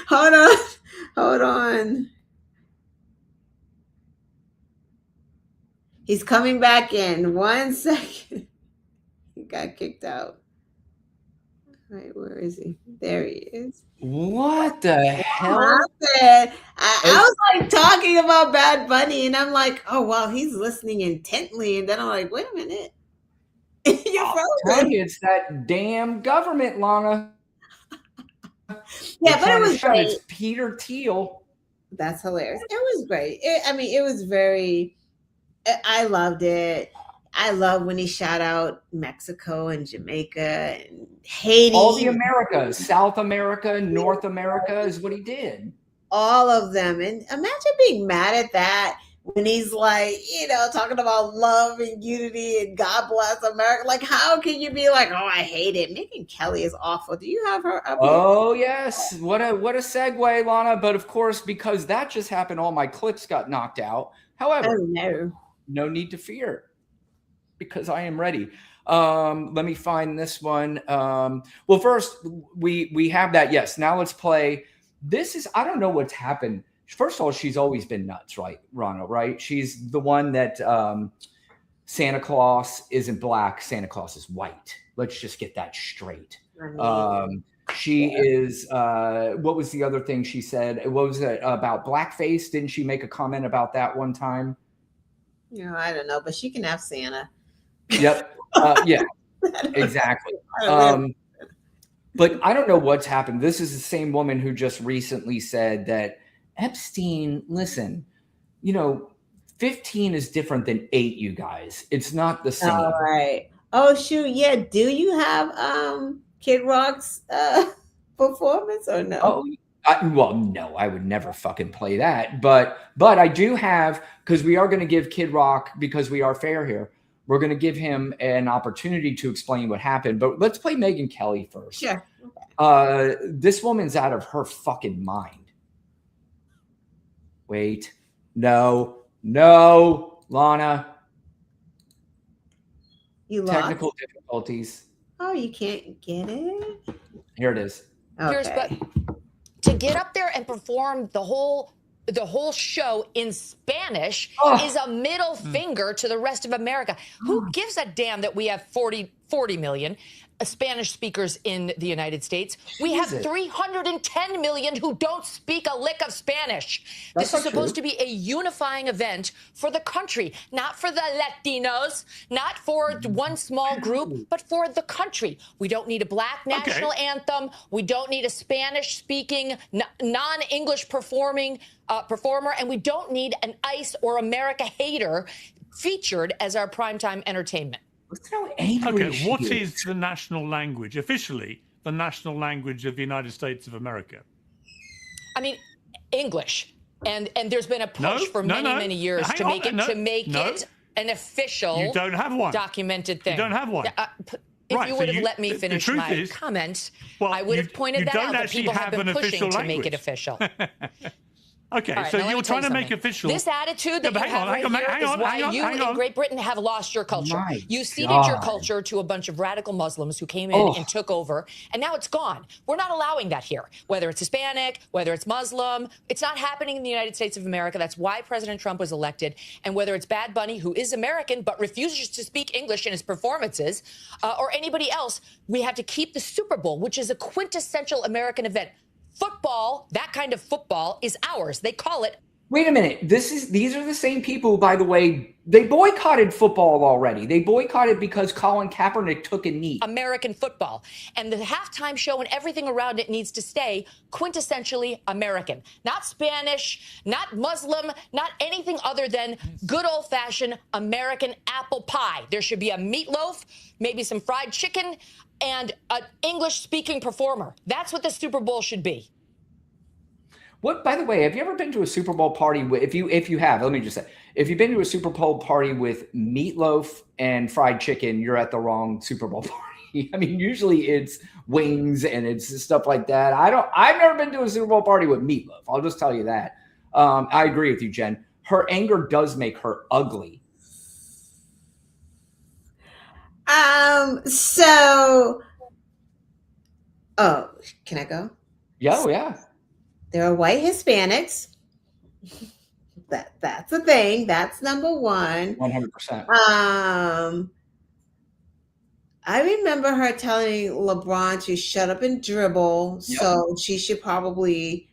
Hold on. He's coming back in. 1 second. He got kicked out. All right, where is he? There he is. What the hell? I was like talking about Bad Bunny, and I'm like, oh wow, he's listening intently. And then I'm like, wait a minute. You're frozen. It's that damn government, Lana. Yeah, but it was great. It's Peter Thiel. That's hilarious. It was great. It was very. I loved it. I love when he shout out Mexico and Jamaica and Haiti. All the Americas, South America, North America is what he did. All of them. And imagine being mad at that when he's like, talking about love and unity and God bless America. Like, how can you be like, oh, I hate it? Megyn Kelly is awful. Do you have her up here? Oh, yes. What a segue, Lana. But of course, because that just happened, all my clips got knocked out. However, no need to fear, because I am ready. Let me find this one. Well, first, we have that. Yes. Now let's play. This is, I don't know what's happened. First of all, she's always been nuts, right, Ronald? Right? She's the one that Santa Claus isn't black. Santa Claus is white. Let's just get that straight. She is, what was the other thing she said? What was it about blackface? Didn't she make a comment about that one time? I don't know, but she can have Santa. Yep. Yeah, exactly. But I don't know what's happened. This is the same woman who just recently said that Epstein, listen, 15 is different than 8, you guys. It's not the same. All right. Oh, shoot. Yeah. Do you have Kid Rock's performance or no? Oh, well, no, I would never fucking play that. But I do have, because we are going to give Kid Rock, because we are fair here, we're going to give him an opportunity to explain what happened. But let's play Megyn Kelly first. Sure. This woman's out of her fucking mind. Wait. No, Lana. You lost? Technical difficulties. Oh, you can't get it? Here it is. Okay. But to get up there and perform the whole show in Spanish is a middle finger to the rest of America. Who gives a damn that we have 40 40 million Spanish speakers in the United States. We have 310 million who don't speak a lick of Spanish. This is supposed to be a unifying event for the country, not for the Latinos, not for one small group, but for the country. We don't need a black national anthem. We don't need a Spanish-speaking, non-English performer, and we don't need an ICE or America hater featured as our primetime entertainment. Okay, what is the national language, officially, the national language of the United States of America? I mean, English. And there's been a push for many years to make it an official you don't have one. Documented thing. You don't have one. If you would have let me finish my comment, I would have pointed that out, that people have been pushing to make it official. Okay, right, so you're trying to make official. This attitude that you have right here is why you in Great Britain have lost your culture. You ceded your culture to a bunch of radical Muslims who came in and took over, and now it's gone. We're not allowing that here. Whether it's Hispanic, whether it's Muslim, it's not happening in the United States of America. That's why President Trump was elected. And whether it's Bad Bunny, who is American but refuses to speak English in his performances, or anybody else, we have to keep the Super Bowl, which is a quintessential American event. Football, that kind of football, is ours. They call it. Wait a minute. These are the same people, by the way. They boycotted football already. They boycotted because Colin Kaepernick took a knee. American football. And the halftime show and everything around it needs to stay quintessentially American. Not Spanish, not Muslim, not anything other than good old-fashioned American apple pie. There should be a meatloaf, maybe some fried chicken, and an English-speaking performer. That's what the Super Bowl should be. What, by the way, have you ever been to a Super Bowl party? If you have, let me just say, if you've been to a Super Bowl party with meatloaf and fried chicken, you're at the wrong Super Bowl party. I mean, usually it's wings and it's stuff like that. I've never been to a Super Bowl party with meatloaf. I'll just tell you that. I agree with you, Jen. Her anger does make her ugly. Can I go? Yeah. There are white Hispanics. That's a thing. That's number one. 100%. I remember her telling LeBron to shut up and dribble. Yep. So she should probably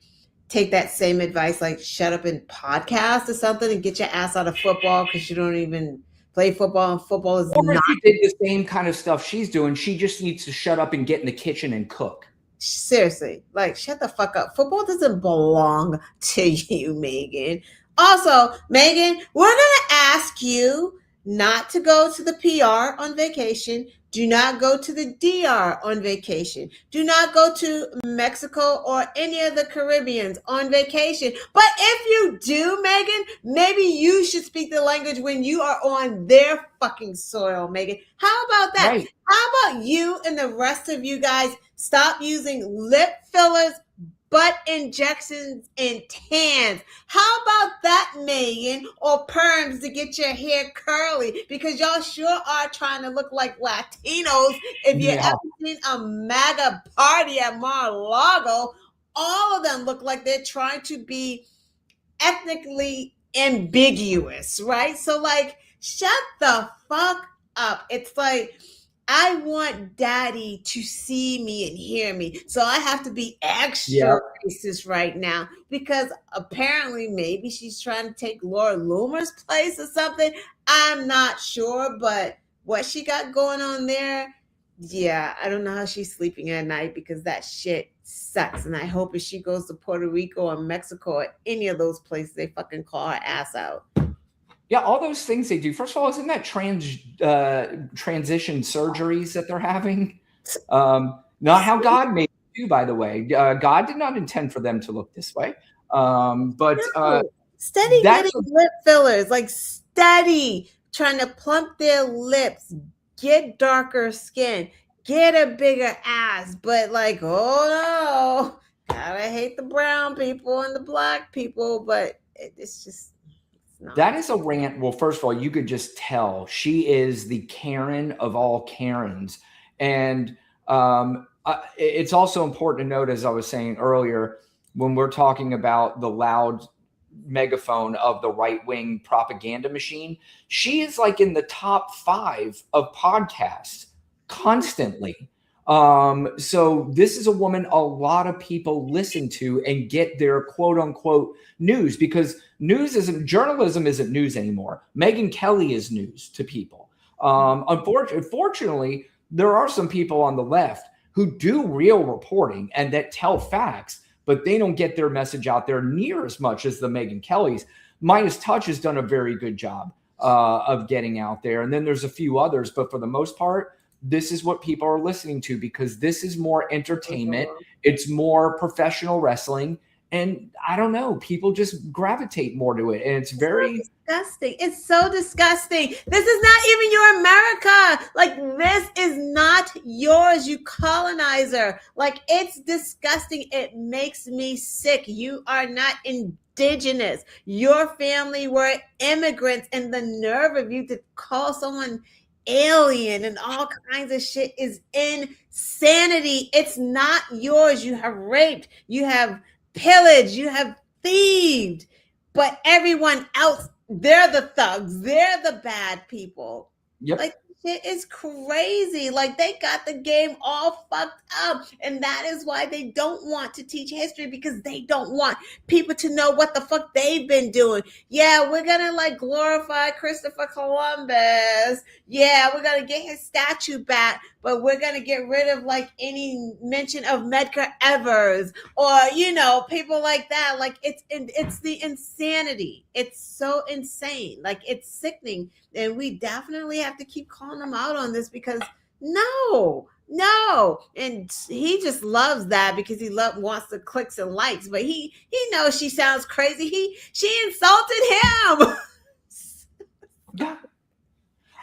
take that same advice, like shut up and podcast or something, and get your ass out of football because you don't even play football, and football is or not. If she did the same kind of stuff she's doing, she just needs to shut up and get in the kitchen and cook. Seriously, like, shut the fuck up. Football doesn't belong to you, Megan. Also, Megan, we're going to ask you not to go to the PR on vacation. Do not go to the DR on vacation. Do not go to Mexico or any of the Caribbeans on vacation. But if you do, Megan, maybe you should speak the language when you are on their fucking soil, Megan. How about that? Right. How about you and the rest of you guys stop using lip fillers, butt injections, and tans? How about that, Megan? Or perms to get your hair curly? Because y'all sure are trying to look like Latinos. If you ever seen a MAGA party at Mar-a-Lago, all of them look like they're trying to be ethnically ambiguous, right? So, like, shut the fuck up. It's like, I want daddy to see me and hear me. So I have to be extra racist right now because apparently maybe she's trying to take Laura Loomer's place or something. I'm not sure, but what she got going on there, I don't know how she's sleeping at night because that shit sucks. And I hope if she goes to Puerto Rico or Mexico or any of those places, they fucking call her ass out. Yeah, all those things they do. First of all, isn't that transition surgeries that they're having? Not how God made you, by the way. God did not intend for them to look this way. Steady getting lip fillers, like steady trying to plump their lips, get darker skin, get a bigger ass. But like, oh no, gotta hate the brown people and the black people. But it's just. That is a rant. Well, first of all, you could just tell she is the Karen of all Karens. And it's also important to note, as I was saying earlier, when we're talking about the loud megaphone of the right-wing propaganda machine, she is like in the top 5 of podcasts. constantly. So this is a woman a lot of people listen to and get their quote unquote news, because journalism isn't news anymore. Megyn Kelly is news to people. Unfortunately, there are some people on the left who do real reporting and that tell facts, but they don't get their message out there near as much as the Megyn Kellys. Midas Touch has done a very good job of getting out there. And then there's a few others, but for the most part, this is what people are listening to, because this is more entertainment. It's more professional wrestling. And I don't know, people just gravitate more to it. And it's very disgusting. It's so disgusting. This is not even your America. Like, this is not yours, you colonizer. Like, it's disgusting. It makes me sick. You are not indigenous. Your family were immigrants, and the nerve of you to call someone alien and all kinds of shit is insanity. It's not yours. You have raped, you have pillaged, you have thieved, but everyone else, they're the thugs, they're the bad people. Yep. Like, shit is crazy. Like, they got the game all fucked up, and that is why they don't want to teach history, because they don't want people to know what the fuck they've been doing. Yeah, we're gonna like glorify Christopher Columbus. Yeah, we're gonna get his statue back, but we're gonna get rid of like any mention of Medgar Evers or, you know, people like that. Like, it's the insanity. It's so insane. Like, it's sickening. And we definitely have to keep calling them out on this, because no. And he just loves that because he wants the clicks and likes, but he knows she sounds crazy. She insulted him. Yeah.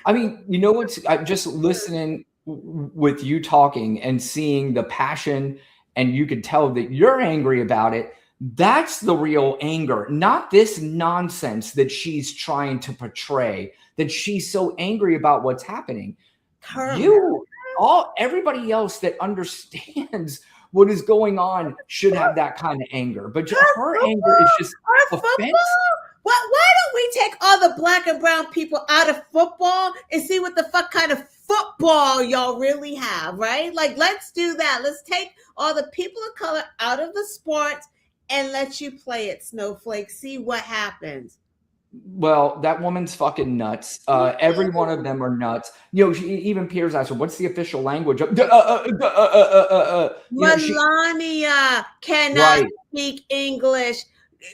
I mean, you know what's, I'm just listening with you talking and seeing the passion, and you could tell that you're angry about it. That's the real anger, not this nonsense that she's trying to portray, that she's so angry about what's happening. Everybody else that understands what is going on should have that kind of anger, but her anger is just offensive. Why don't we take all the black and brown people out of football and see what the fuck kind of football y'all really have, right? Like, let's do that. Let's take all the people of color out of the sports and let you play it, Snowflake. See what happens. Well, that woman's fucking nuts. Every one of them are nuts. You know, even Piers asked her, what's the official language? Melania cannot speak English.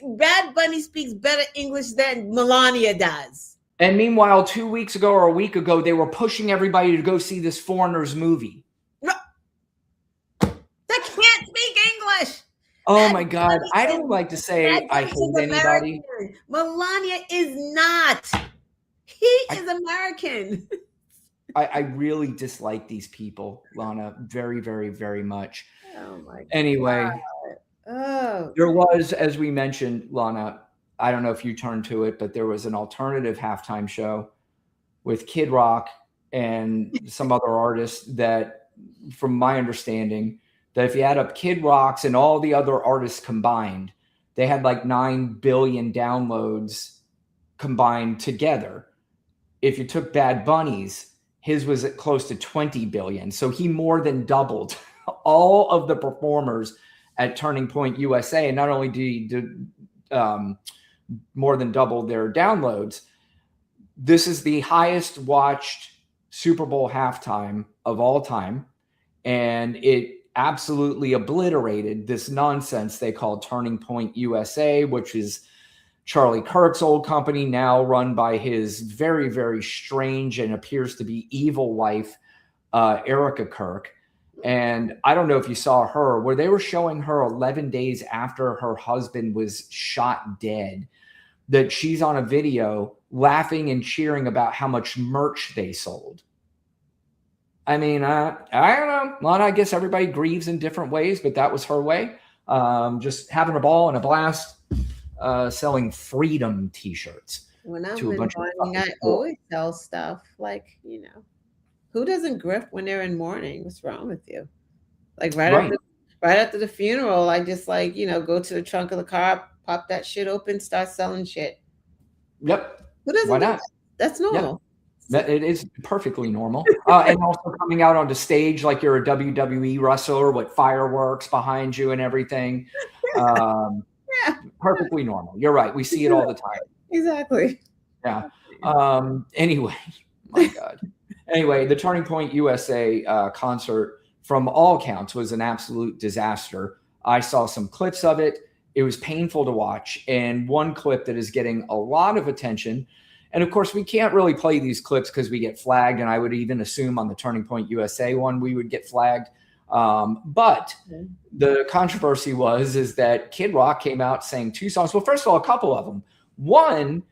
Bad Bunny speaks better English than Melania does. And meanwhile, 2 weeks ago or a week ago, they were pushing everybody to go see this Foreigners movie. That can't speak English. Oh my God. I don't like to say I hate anybody. Melania is not. He is American. I really dislike these people, Lana, very, very, very much. Oh my God. Anyway, there was, as we mentioned, Lana, I don't know if you turned to it, but there was an alternative halftime show with Kid Rock and some other artists that, from my understanding, that if you add up Kid Rock's and all the other artists combined, they had like 9 billion downloads combined together. If you took Bad Bunny's, his was at close to 20 billion. So he more than doubled all of the performers at Turning Point USA. And not only did he more than double their downloads, this is the highest watched Super Bowl halftime of all time. And it absolutely obliterated this nonsense they call Turning Point USA, which is Charlie Kirk's old company, now run by his very, very strange and appears to be evil wife, Erica Kirk. And I don't know if you saw her, where they were showing her 11 days after her husband was shot dead, that she's on a video laughing and cheering about how much merch they sold. I mean, I don't know. Well, I guess everybody grieves in different ways, but that was her way. Just having a ball and a blast, selling freedom T-shirts. When I'm in mourning, I always sell stuff. Like, you know, who doesn't grip when they're in mourning? What's wrong with you? Like right after the funeral, I just like, you know, go to the trunk of the car, pop that shit open, start selling shit. Yep. Who doesn't? Why not? That's normal. Yep. It is perfectly normal. And also coming out onto stage like you're a WWE wrestler with fireworks behind you and everything. Perfectly normal. You're right. We see it all the time. Exactly. Yeah. Anyway, my God. Anyway, the Turning Point USA concert, from all accounts, was an absolute disaster. I saw some clips of it. It was painful to watch. And one clip that is getting a lot of attention, and of course, we can't really play these clips because we get flagged. And I would even assume on the Turning Point USA one, we would get flagged. But the controversy is that Kid Rock came out saying 2 songs. Well, first of all, a couple of them. One,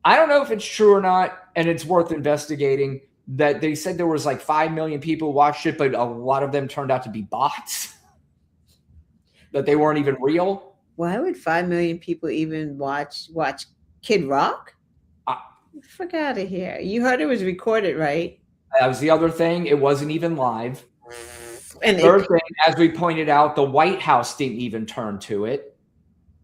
I don't know if it's true or not, and it's worth investigating, that they said there was like 5 million people who watched it, but a lot of them turned out to be bots, that they weren't even real. Why would 5 million people even watch Kid Rock? Fuck out of here. You heard it was recorded, right? That was the other thing. It wasn't even live. And third thing, as we pointed out, the White House didn't even turn to it.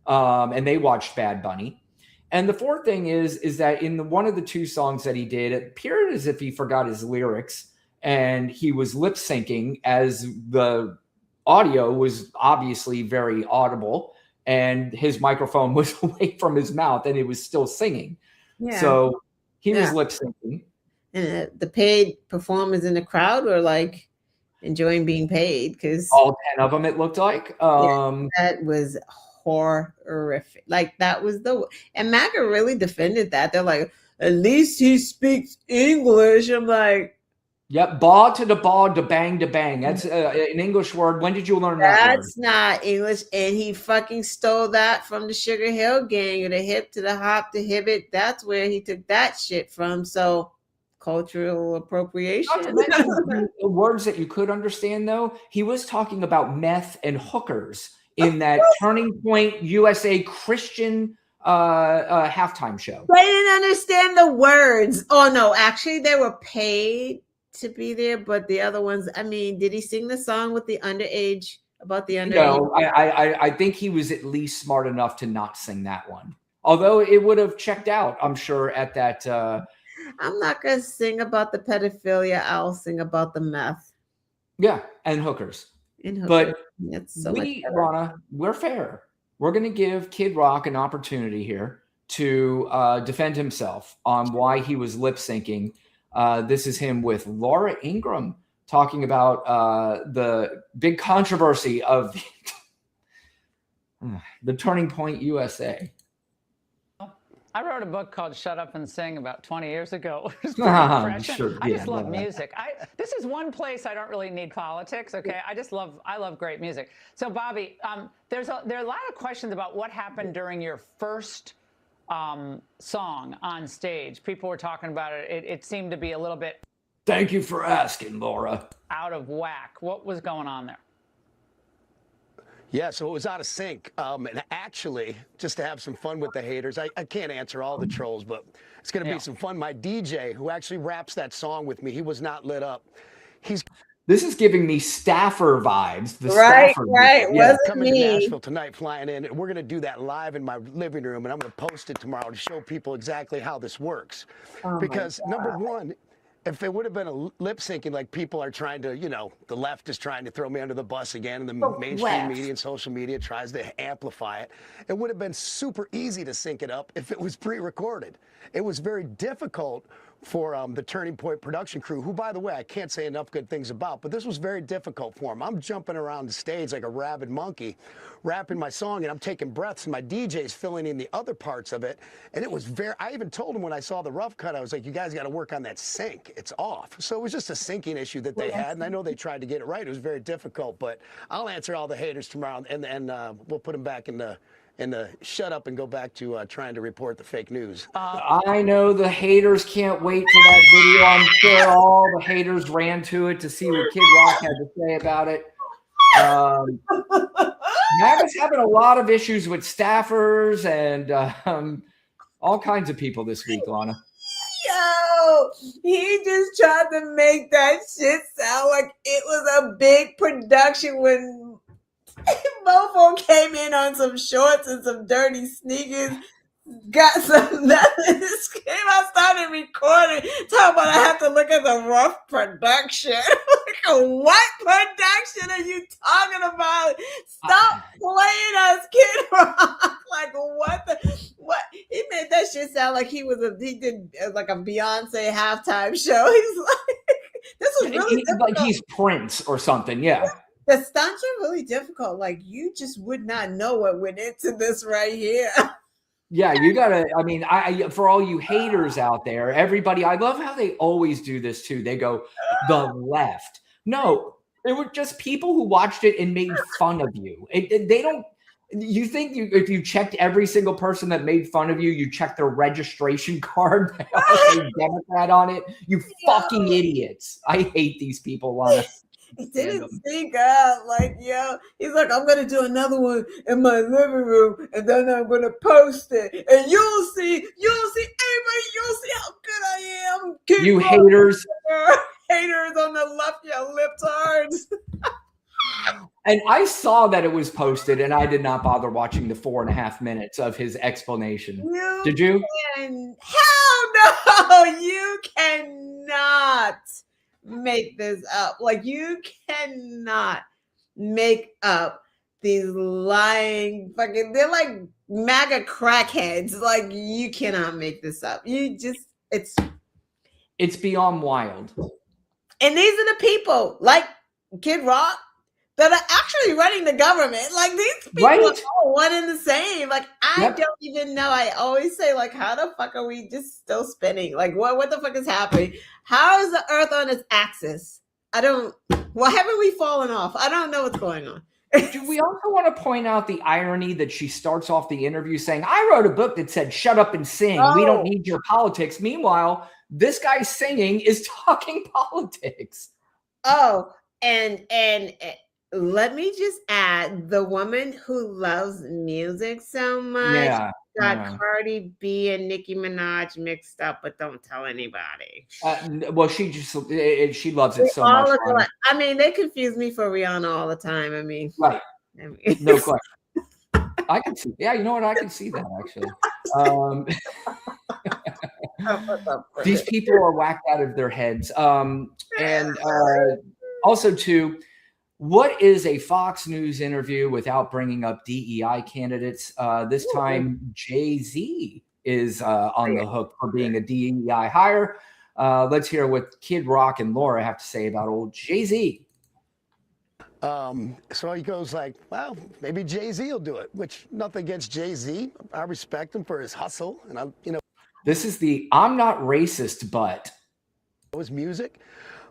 And they watched Bad Bunny. And the fourth thing is that in one of the 2 songs that he did, it appeared as if he forgot his lyrics and he was lip syncing, as the audio was obviously very audible and his microphone was away from his mouth and he was still singing. Yeah. So he was lip syncing. And the paid performers in the crowd were like enjoying being paid, because all 10 of them, it looked like. That was horrific. Like that was and MAGA really defended that. They're like, at least he speaks English. I'm like, yep, ba to the ba, da bang to bang. That's an English word. When did you learn that word? That's not English. And he fucking stole that from the Sugar Hill Gang, or the hip to the hop to hibbit. That's where he took that shit from. So cultural appropriation. Not to mention the words that you could understand, though. He was talking about meth and hookers in that Turning Point USA Christian halftime show. They didn't understand the words. Oh, no. Actually, they were paid to be there, but the other ones, I mean, did he sing the song with the underage, about the underage? No, I think he was at least smart enough to not sing that one, although it would have checked out, I'm sure, at that. I'm not gonna sing about the pedophilia. I'll sing about the meth. Yeah, and hookers. But Rana, we're fair. We're going to give Kid Rock an opportunity here to defend himself on why he was lip syncing. This is him with Laura Ingraham talking about the big controversy of the Turning Point USA. I wrote a book called Shut Up and Sing about 20 years ago. I just love music. This is one place I don't really need politics, okay? I love great music. So, Bobby, there are a lot of questions about what happened during your first song on stage. People were talking about it. It seemed to be a little bit... Thank you for asking, Laura. ...out of whack. What was going on there? Yeah, so it was out of sync. And actually, just to have some fun with the haters, I can't answer all the trolls, but it's going to be some fun. My DJ, who actually raps that song with me, he was not lit up. This is giving me staffer vibes. Right. Yeah, coming to Nashville tonight, flying in. And we're going to do that live in my living room, and I'm going to post it tomorrow to show people exactly how this works. Because, number one, if it would have been a lip syncing like people are trying to, the left is trying to throw me under the bus again, and the mainstream media and social media tries to amplify it, it would have been super easy to sync it up if it was pre-recorded. It was very difficult for the Turning Point production crew, who, by the way, I can't say enough good things about, but this was very difficult for them. I'm jumping around the stage like a rabid monkey, rapping my song, and I'm taking breaths, and my DJ's filling in the other parts of it, and it was I even told them when I saw the rough cut, I was like, you guys got to work on that sync. It's off. So it was just a syncing issue that they had, and I know they tried to get it right. It was very difficult, but I'll answer all the haters tomorrow, and we'll put them back in the shut up and go back to trying to report the fake news. I know the haters can't wait for that video. I'm sure all the haters ran to it to see what Kid Rock had to say about it. MAGA's having a lot of issues with staffers and all kinds of people this week, Lana. Yo, he just tried to make that shit sound like it was a big production when Mofo came in on some shorts and some dirty sneakers, got some this came. I started recording. Talk about I have to look at the rough production. Like, what production are you talking about? Stop playing us, Kid Rock. Like what? He made that shit sound like he did like a Beyonce halftime show. He's like, this was really difficult. Like he's Prince or something. Yeah. The stunts are really difficult. Like you just would not know what went into this right here. Yeah, you gotta. I mean, I for all you haters out there, everybody. I love how they always do this too. They go the left. No, they were just people who watched it and made fun of you. They don't. You think if you checked every single person that made fun of you, you checked their registration card that all say Democrat on it? You fucking idiots! I hate these people, Lana. He didn't speak up. Like, he's like, I'm going to do another one in my living room and then I'm going to post it. And you'll see, everybody, you'll see how good I am. You haters. Haters on the left, you libtards. And I saw that it was posted and I did not bother watching the 4.5 minutes of his explanation. Did you? Hell no, you cannot make this up. Like you cannot make up these lying fucking, they're like MAGA crackheads. Like you cannot make this up. It's beyond wild. And these are the people like Kid Rock that are actually running the government. Like these people are all one and the same. Like I don't even know. I always say, like, how the fuck are we just still spinning? Like what the fuck is happening? How is the earth on its axis? Why haven't we fallen off? I don't know what's going on. Do we also want to point out the irony that she starts off the interview saying, I wrote a book that said, shut up and sing. We don't need your politics. Meanwhile, this guy singing is talking politics. Oh, and let me just add, the woman who loves music so much got Cardi B and Nicki Minaj mixed up, but don't tell anybody. Well, she loves it so much. I mean, they confuse me for Rihanna all the time. I mean, right? No question. I can see. Yeah, you know what? I can see that actually. These people are whacked out of their heads. And also too. What is a Fox News interview without bringing up DEI candidates? This time, Jay-Z is on the hook for being a DEI hire. Let's hear what Kid Rock and Laura have to say about old Jay-Z. So he goes like, well, maybe Jay-Z will do it, which nothing against Jay-Z. I respect him for his hustle. And this is the I'm not racist, but his music.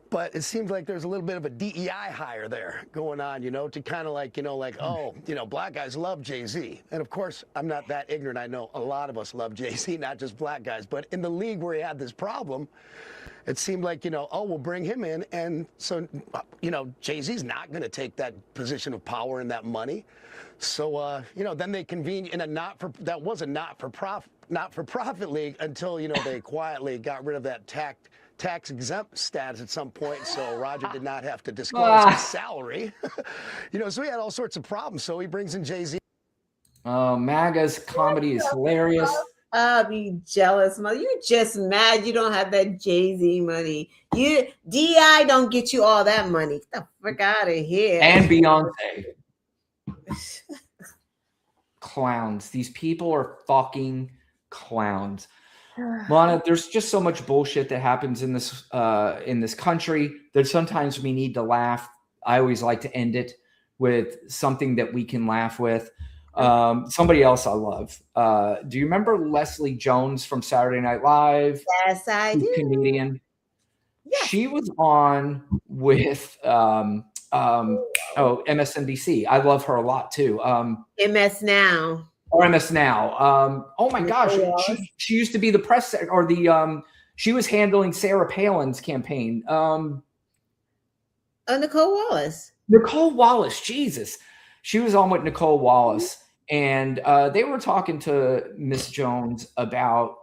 But it seems like there's a little bit of a DEI hire there going on, to kind of like, black guys love Jay-Z. And of course, I'm not that ignorant. I know a lot of us love Jay-Z, not just black guys. But in the league where he had this problem, it seemed like, we'll bring him in. And so, Jay-Z's not going to take that position of power and that money. So, then they convened in a not for profit league until, they quietly got rid of that tax exempt status at some point, so Roger did not have to disclose his salary. So he had all sorts of problems. So he brings in Jay-Z. MAGA's comedy is hilarious. I'll be jealous, mother. You just mad you don't have that Jay-Z money. DI don't get you all that money. Get the frick out of here. And Beyonce. Clowns. These people are fucking clowns. Lana, there's just so much bullshit that happens in this country that sometimes we need to laugh. I always like to end it with something that we can laugh with. Somebody else I love. Do you remember Leslie Jones from Saturday Night Live? Yes, I do. Comedian. Yes. She was on with MSNBC. I love her a lot too. MS Now. Or MS Now. Oh my gosh, she used to be the press or the she was handling Sarah Palin's campaign. Nicole Wallace. Nicole Wallace, Jesus. She was on with Nicole Wallace, and they were talking to Miss Jones about,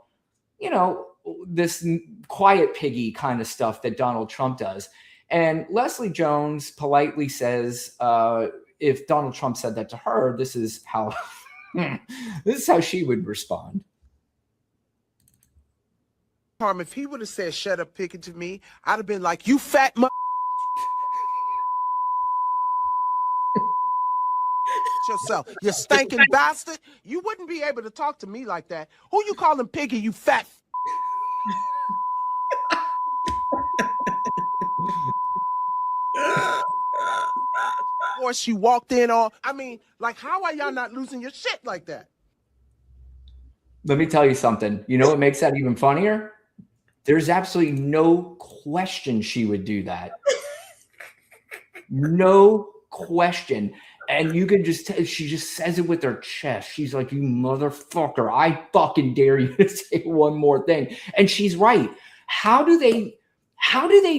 this quiet piggy kind of stuff that Donald Trump does. And Leslie Jones politely says, if Donald Trump said that to her, this is how she would respond. If he would have said, shut up, Pickett to me, I'd have been like, you fat yourself, you stinking bastard. You wouldn't be able to talk to me like that. Who you calling Piggy, you fat horse you walked in on? I mean, like, how are y'all not losing your shit like that? Let me tell you something. You know what makes that even funnier? There's absolutely no question she would do that. No question. And you can just tell, she just says it with her chest. She's like, you motherfucker, I fucking dare you to say one more thing. And she's right. How do they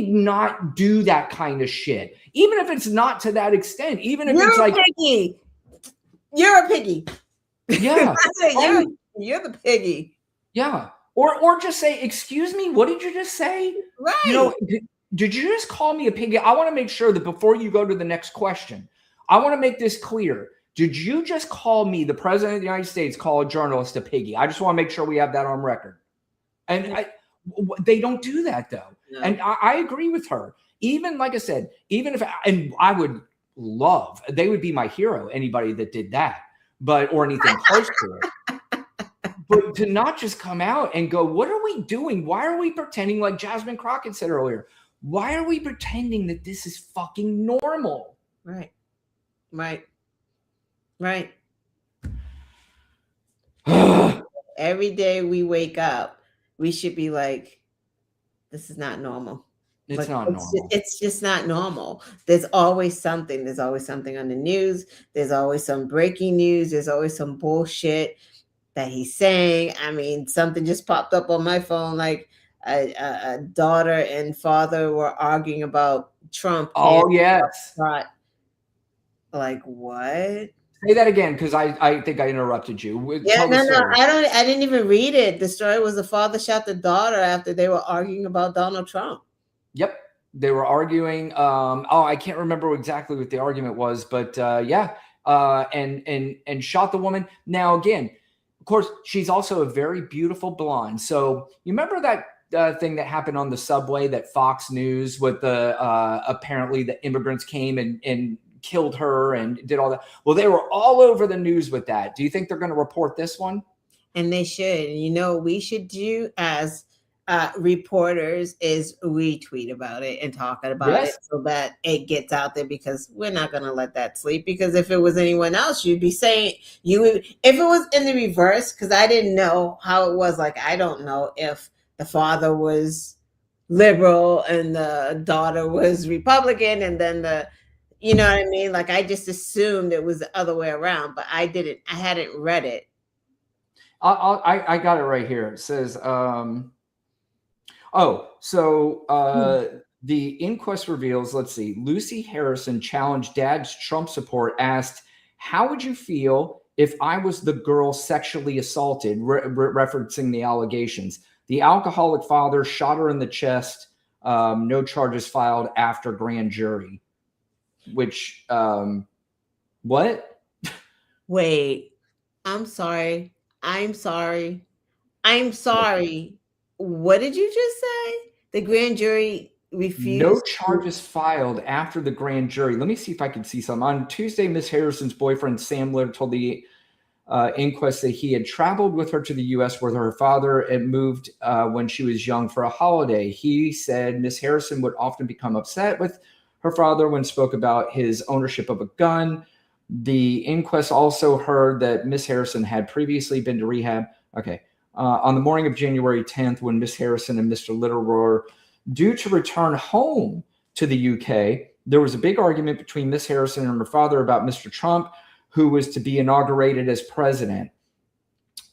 not do that kind of shit? Even if it's not to that extent, even if it's like piggy. You're a piggy. Yeah. You're the piggy. Yeah. Or just say, excuse me, what did you just say? Right. You know, did you just call me a piggy? I want to make sure that before you go to the next question, I want to make this clear. Did you just call me, the president of the United States, call a journalist a piggy? I just want to make sure we have that on record. And they don't do that, though. No. And I agree with her. Even, like I said, even if, and I would love, they would be my hero, anybody that did that, or anything close to it. But to not just come out and go, what are we doing? Why are we pretending, like Jasmine Crockett said earlier? Why are we pretending that this is fucking normal? Right. Every day we wake up, we should be like, this is not normal. It's not normal. It's just not normal. There's always something. There's always something on the news. There's always some breaking news. There's always some bullshit that he's saying. I mean, something just popped up on my phone, like a daughter and father were arguing about Trump. Oh, yes. Like, what? Say that again, because I think I interrupted you. Yeah, no, I didn't even read it. The story was the father shot the daughter after they were arguing about Donald Trump. Yep. They were arguing. I can't remember exactly what the argument was, but yeah. And shot the woman. Now, again, of course, she's also a very beautiful blonde. So you remember that thing that happened on the subway, that Fox News with the apparently the immigrants came and killed her and did all that. Well, they were all over the news with that. Do you think they're going to report this one? And they should. You know, we should do as reporters is retweet about it and talk about it so that it gets out there, because we're not going to let that sleep. Because if it was anyone else, you'd be saying, if it was in the reverse, because I didn't know how it was. Like, I don't know if the father was liberal and the daughter was Republican, and then you know what I mean? Like, I just assumed it was the other way around, but I hadn't read it. I got it right here. It says, the inquest reveals, let's see, Lucy Harrison challenged dad's Trump support, asked, how would you feel if I was the girl sexually assaulted, referencing the allegations? The alcoholic father shot her in the chest. No charges filed after grand jury. Which, what? Wait, I'm sorry. What did you just say? The grand jury refused. No charges filed after the grand jury. Let me see if I can see some. On Tuesday, Miss Harrison's boyfriend, Sam Litter, told the inquest that he had traveled with her to the U.S. where her father had moved when she was young for a holiday. He said Miss Harrison would often become upset with her father when spoke about his ownership of a gun. The inquest also heard that Miss Harrison had previously been to rehab. Okay. On the morning of January 10th, when Miss Harrison and Mr. Litter were due to return home to the UK, there was a big argument between Miss Harrison and her father about Mr. Trump, who was to be inaugurated as president.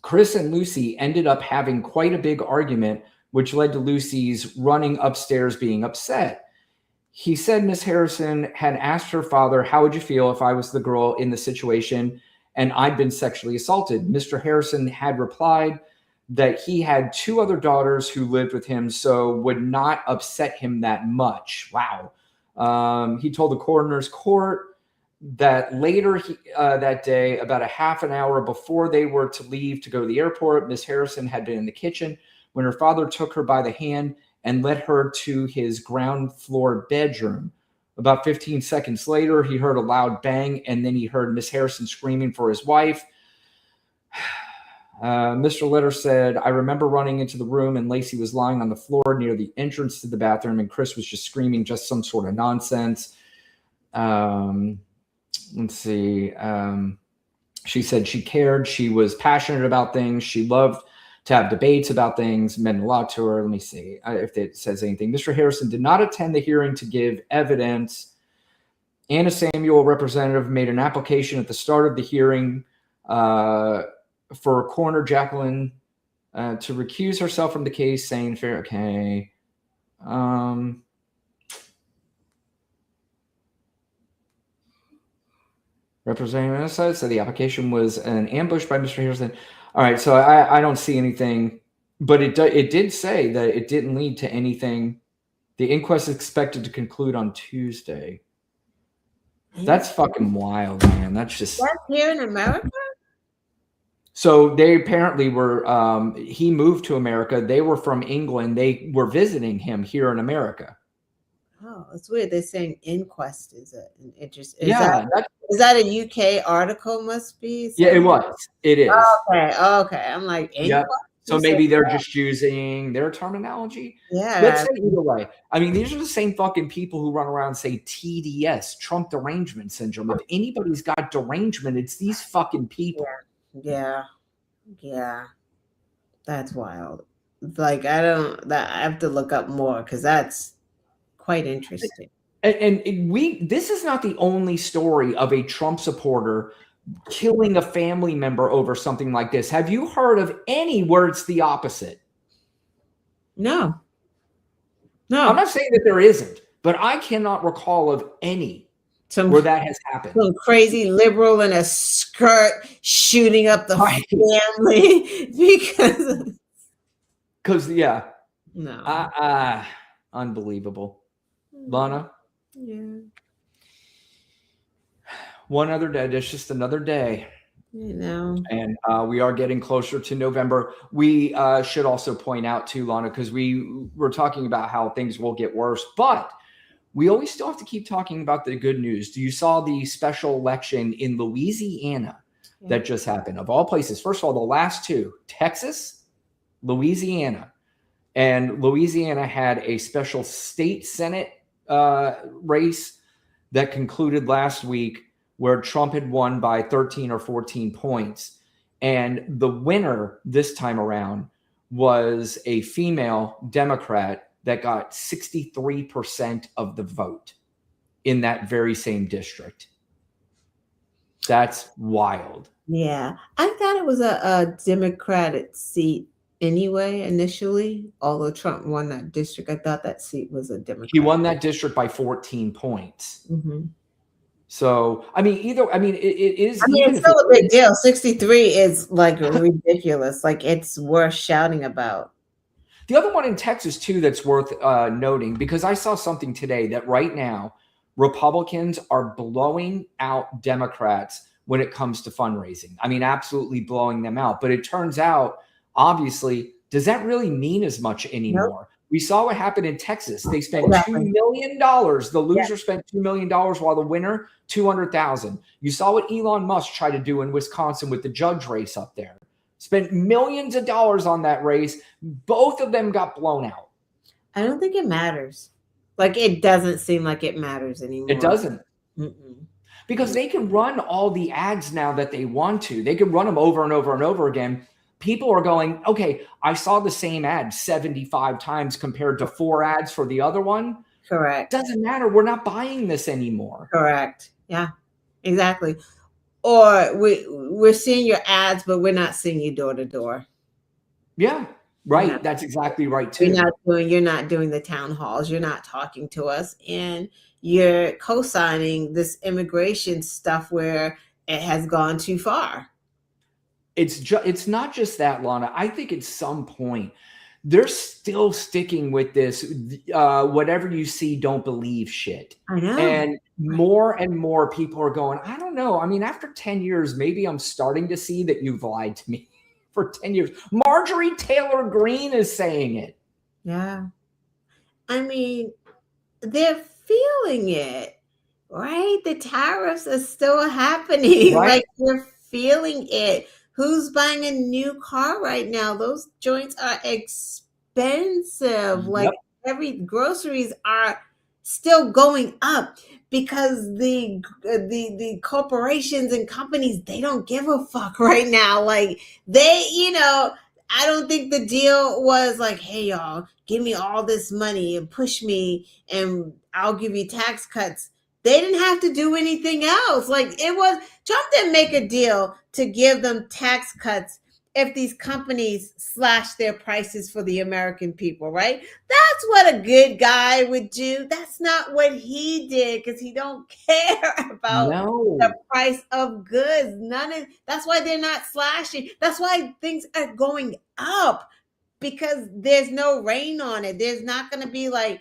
Chris and Lucy ended up having quite a big argument, which led to Lucy's running upstairs being upset. He said Miss Harrison had asked her father, how would you feel if I was the girl in the situation and I'd been sexually assaulted? Mr. Harrison had replied that he had two other daughters who lived with him, so would not upset him that much. Wow. He told the coroner's court that later that day, about a half an hour before they were to leave to go to the airport, Miss Harrison had been in the kitchen when her father took her by the hand and led her to his ground floor bedroom. About 15 seconds later, he heard a loud bang, and then he heard Miss Harrison screaming for his wife. Mr. Litter said, I remember running into the room and Lacey was lying on the floor near the entrance to the bathroom and Chris was just screaming just some sort of nonsense. Let's see. She said she cared. She was passionate about things. She loved to have debates about things, meant a lot to her. Let me see if it says anything. Mr. Harrison did not attend the hearing to give evidence. Anna Samuel, representative, made an application at the start of the hearing for coroner Jacqueline to recuse herself from the case, saying, "Fair, okay." Representative said so. The application was an ambush by Mr. Harrison. All right, so I don't see anything, but it did say that it didn't lead to anything. The inquest is expected to conclude on Tuesday. That's fucking wild, man. That's here in America. So they apparently were. He moved to America. They were from England. They were visiting him here in America. Oh, it's weird. They're saying inquest is it? Is that a UK article? Must be. Yeah, it was. It is. Okay. I'm like, inquest? Yep. So maybe they're just using their terminology. Yeah. Let's say either way. I mean, these are the same fucking people who run around and say TDS, Trump derangement syndrome. If anybody's got derangement, it's these fucking people. Yeah. That's wild. Like, I have to look up more because that's quite interesting. And this is not the only story of a Trump supporter killing a family member over something like this. Have you heard of any where it's the opposite? No. I'm not saying that there isn't, but I cannot recall of any where that has happened. Some crazy liberal in a skirt shooting up the family because yeah. No. Unbelievable. Lana? Yeah. One other day. There's just another day. You know. And we are getting closer to November. We should also point out too, Lana, because we were talking about how things will get worse, but we always still have to keep talking about the good news. You saw the special election in Louisiana that just happened, of all places. First of all, the last two, Texas, Louisiana. And Louisiana had a special state Senate race that concluded last week where Trump had won by 13 or 14 points. And the winner this time around was a female Democrat that got 63% of the vote in that very same district. That's wild. Yeah. I thought it was a Democratic seat anyway, initially, although Trump won that district. I thought that seat was a Democrat. He won that district by 14 points. Mm-hmm. So, it is. It's still a big deal. 63 is like ridiculous. Like, it's worth shouting about. The other one in Texas, too, that's worth noting, because I saw something today that right now Republicans are blowing out Democrats when it comes to fundraising. Absolutely blowing them out. But it turns out, obviously, does that really mean as much anymore? Nope. We saw what happened in Texas. They spent $2 million. The loser spent $2 million while the winner, $200,000. You saw what Elon Musk tried to do in Wisconsin with the judge race up there. Spent millions of dollars on that race. Both of them got blown out. I don't think it matters. Like, it doesn't seem like it matters anymore. It doesn't. Mm-mm. Because they can run all the ads now that they want to. They can run them over and over and over again. People are going, okay, I saw the same ad 75 times compared to 4 ads for the other one. Correct. Doesn't matter. We're not buying this anymore. Correct. Yeah, exactly. Or we're seeing your ads, but we're not seeing you door to door. Yeah, right. Yeah. That's exactly right too. You're not doing the town halls. You're not talking to us, and you're co-signing this immigration stuff where it has gone too far. It's not just that, Lana. I think at some point they're still sticking with this whatever you see, don't believe shit. I know. And more people are going, I don't know. After 10 years, maybe I'm starting to see that you've lied to me. for 10 years. Marjorie Taylor Greene is saying it. Yeah. I mean, they're feeling it, right? The tariffs are still happening. Right. Like, they're feeling it. Who's buying a new car right now? Those joints are expensive. Like, every groceries are still going up because the corporations and companies, they don't give a fuck right now. Like, they, I don't think the deal was like, hey, y'all, give me all this money and push me and I'll give you tax cuts. They didn't have to do anything else. Like, Trump didn't make a deal to give them tax cuts if these companies slash their prices for the American people, right? That's what a good guy would do. That's not what he did, because he don't care about the price of goods. That's why they're not slashing. That's why things are going up, because there's no rain on it. There's not going to be like,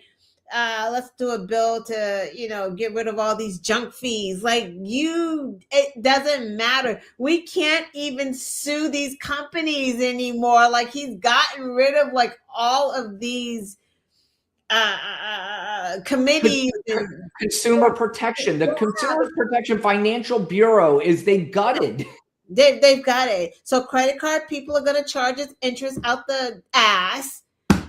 let's do a bill to, get rid of all these junk fees. Like, it doesn't matter. We can't even sue these companies anymore. Like, he's gotten rid of like all of these committees. Consumer protection. The Consumer Protection Financial Bureau they gutted. They've got it. So credit card people are going to charge us interest out the ass.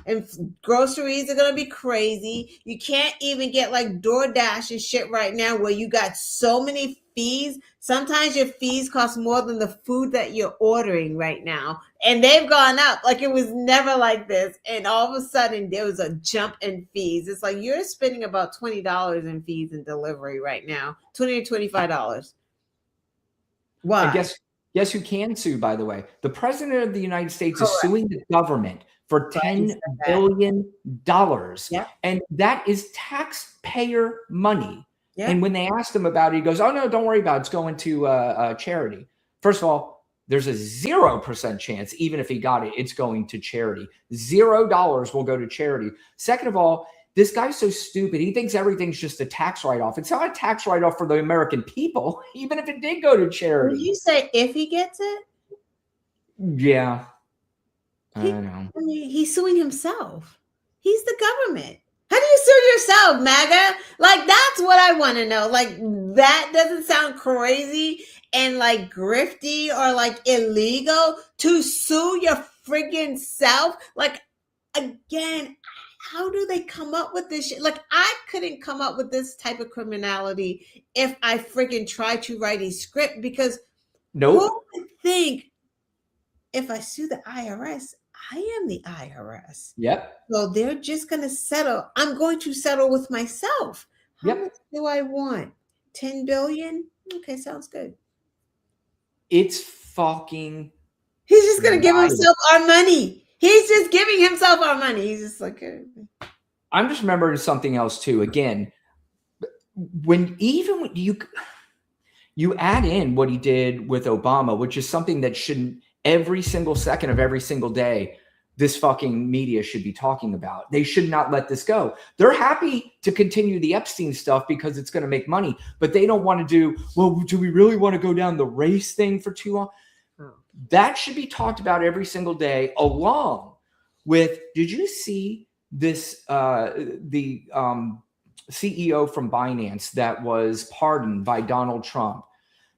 And groceries are going to be crazy. You can't even get like DoorDash and shit right now, where you got so many fees. Sometimes your fees cost more than the food that you're ordering right now. And they've gone up. Like, it was never like this. And all of a sudden there was a jump in fees. It's like you're spending about $20 in fees and delivery right now. $20 to $25. Why? I guess who can sue, by the way? The president of the United States is suing the government for $10 billion. Yep. And that is taxpayer money. Yep. And when they asked him about it, he goes, oh, no, don't worry about it. It's going to charity. First of all, there's a 0% chance, even if he got it, it's going to charity. $0 will go to charity. Second of all, this guy's so stupid. He thinks everything's just a tax write-off. It's not a tax write-off for the American people, even if it did go to charity. When you say if he gets it? Yeah. I don't know. I mean, he's suing himself. He's the government. How do you sue yourself, MAGA? Like, that's what I want to know. Like, that doesn't sound crazy and like grifty or like illegal to sue your friggin' self. Like, again, how do they come up with this shit? Like, I couldn't come up with this type of criminality if I friggin' tried to write a script, because who would think if I sue the IRS, I am the IRS. Yep. So they're just going to settle. I'm going to settle with myself. How much do I want? 10 billion? Okay, sounds good. It's fucking. He's just going to give himself our money. He's just giving himself our money. He's just like. I'm just remembering something else too. Again, when you add in what he did with Obama, which is something that shouldn't. Every single second of every single day, this fucking media should be talking about. They should not let this go. They're happy to continue the Epstein stuff because it's going to make money, but they don't want to do, well, do we really want to go down the race thing for too long? That should be talked about every single day, along with, did you see this, the CEO from Binance that was pardoned by Donald Trump?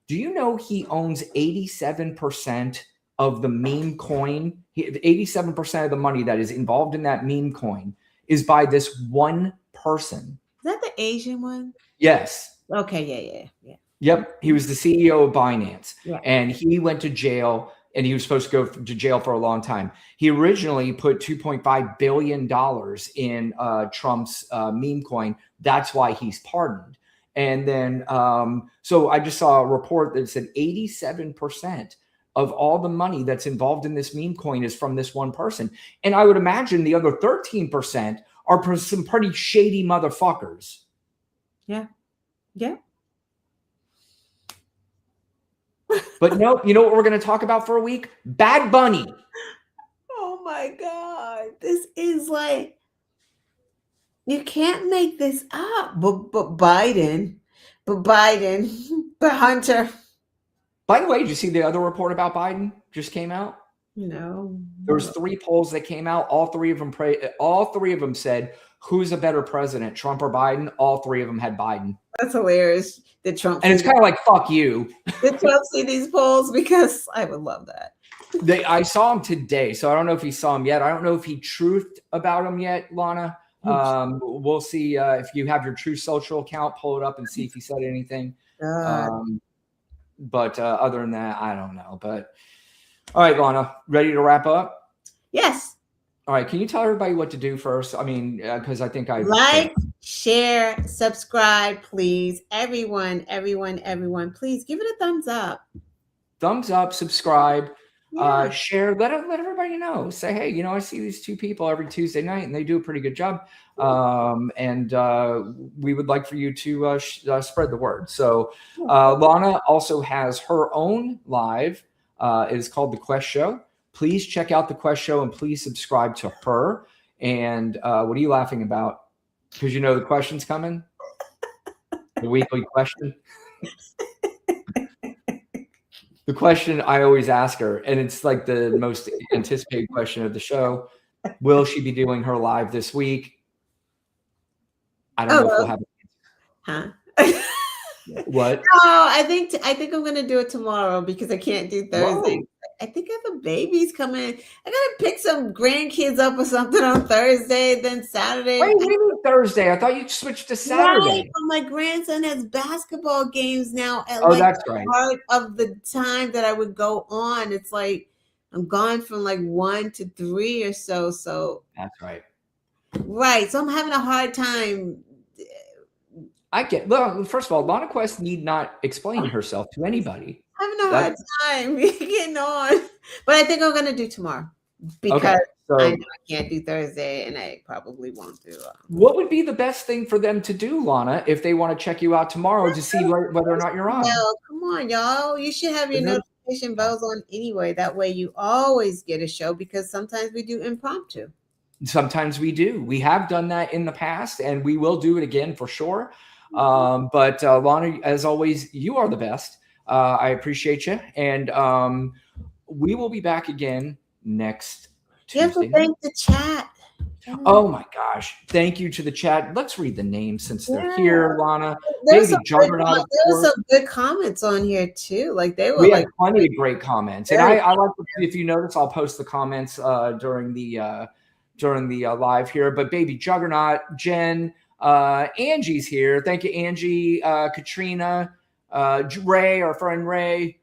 Do you know he owns 87% of the meme coin? 87% of the money that is involved in that meme coin is by this one person. Is that the Asian one? Yes. Okay. Yeah. Yep. He was the CEO of Binance, yeah. And he went to jail, and he was supposed to go to jail for a long time. He originally put $2.5 billion in Trump's meme coin. That's why he's pardoned. And then, so I just saw a report that said 87% of all the money that's involved in this meme coin is from this one person. And I would imagine the other 13% are some pretty shady motherfuckers. Yeah. But no, you know what we're going to talk about for a week? Bad Bunny. Oh my God. This is like, you can't make this up. But Biden, but Hunter. By the way, did you see the other report about Biden just came out? There's 3 polls that came out. All three of them said, who's a better president, Trump or Biden? All 3 of them had Biden. That's hilarious. Did Trump? And it's kind of like, fuck you. Did Trump see these polls? Because I would love that. I saw him today, so I don't know if he saw him yet. I don't know if he truthed about him yet, Lana. We'll see if you have your True Social account, pull it up and see if he said anything. But other than that, I don't know. But all right, Lana, ready to wrap up? Yes. All right. Can you tell everybody what to do first? I mean, because I think like, share, subscribe, please. Everyone, please give it a thumbs up. Thumbs up, subscribe. Share, let everybody know. Say, hey, I see these 2 people every Tuesday night and they do a pretty good job. And we would like for you to spread the word. So Lana also has her own live. It is called The Quest Show. Please check out The Quest Show and please subscribe to her. And what are you laughing about? Because the question's coming? The weekly question? The question I always ask her, and it's like the most anticipated question of the show. Will she be doing her live this week? I don't know if we'll have it. What? No, I think I'm going to do it tomorrow because I can't do Thursday. Whoa. I think I have a baby's coming. I got to pick some grandkids up or something on Thursday, then Saturday. Wait, what do you mean Thursday? I thought you switched to Saturday. Right, but my grandson has basketball games now at that's right. part of the time that I would go on. It's like I'm gone from like 1 to 3 or so. So that's right. Right. So I'm having a hard time. Well, first of all, Lana Quest need not explain herself to anybody. Having a hard time getting on, but I think I'm going to do tomorrow because I know I can't do Thursday and I probably won't do. What would be the best thing for them to do, Lana, if they want to check you out tomorrow to see whether or not you're on? Well, come on, y'all. You should have your notification bells on anyway. That way you always get a show because sometimes we do impromptu. Sometimes we do. We have done that in the past and we will do it again for sure. But Lana, as always, you are the best. I appreciate you. And we will be back again next Tuesday. You have to thank the chat. Oh my gosh. Thank you to the chat. Let's read the names since they're here, Lana. There were some good comments on here too. Like we had plenty of great comments. And I like if you notice, I'll post the comments during the live here. But Baby Juggernaut, Jen, Angie's here. Thank you, Angie, Katrina, Ray, our friend Ray.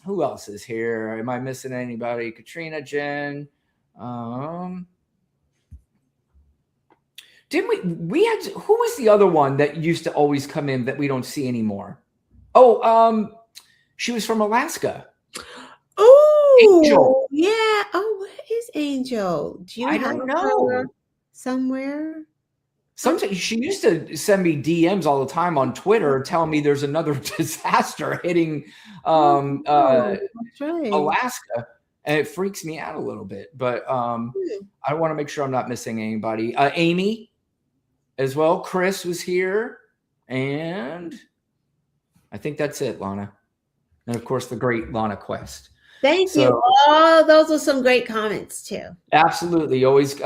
Who else is here? Am I missing anybody? Katrina, Jen. Didn't we had who was the other one that used to always come in that we don't see anymore? She was from Alaska. Oh, Angel. Yeah. Oh, where is Angel? Do you don't know. Somewhere? Sometimes she used to send me DMs all the time on Twitter telling me there's another disaster hitting Alaska, and it freaks me out a little bit. But I want to make sure I'm not missing anybody. Amy as well. Chris was here, and I think that's it, Lana. And of course, the great Lana Quest. Thank you. Oh, those are some great comments too. Absolutely. Always, we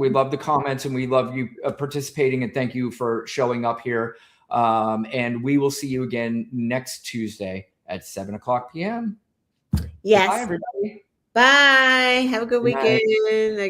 love the comments and we love you participating, and thank you for showing up here. And we will see you again next Tuesday at 7:00 p.m. Yes. Bye, everybody. Bye. Have a good weekend.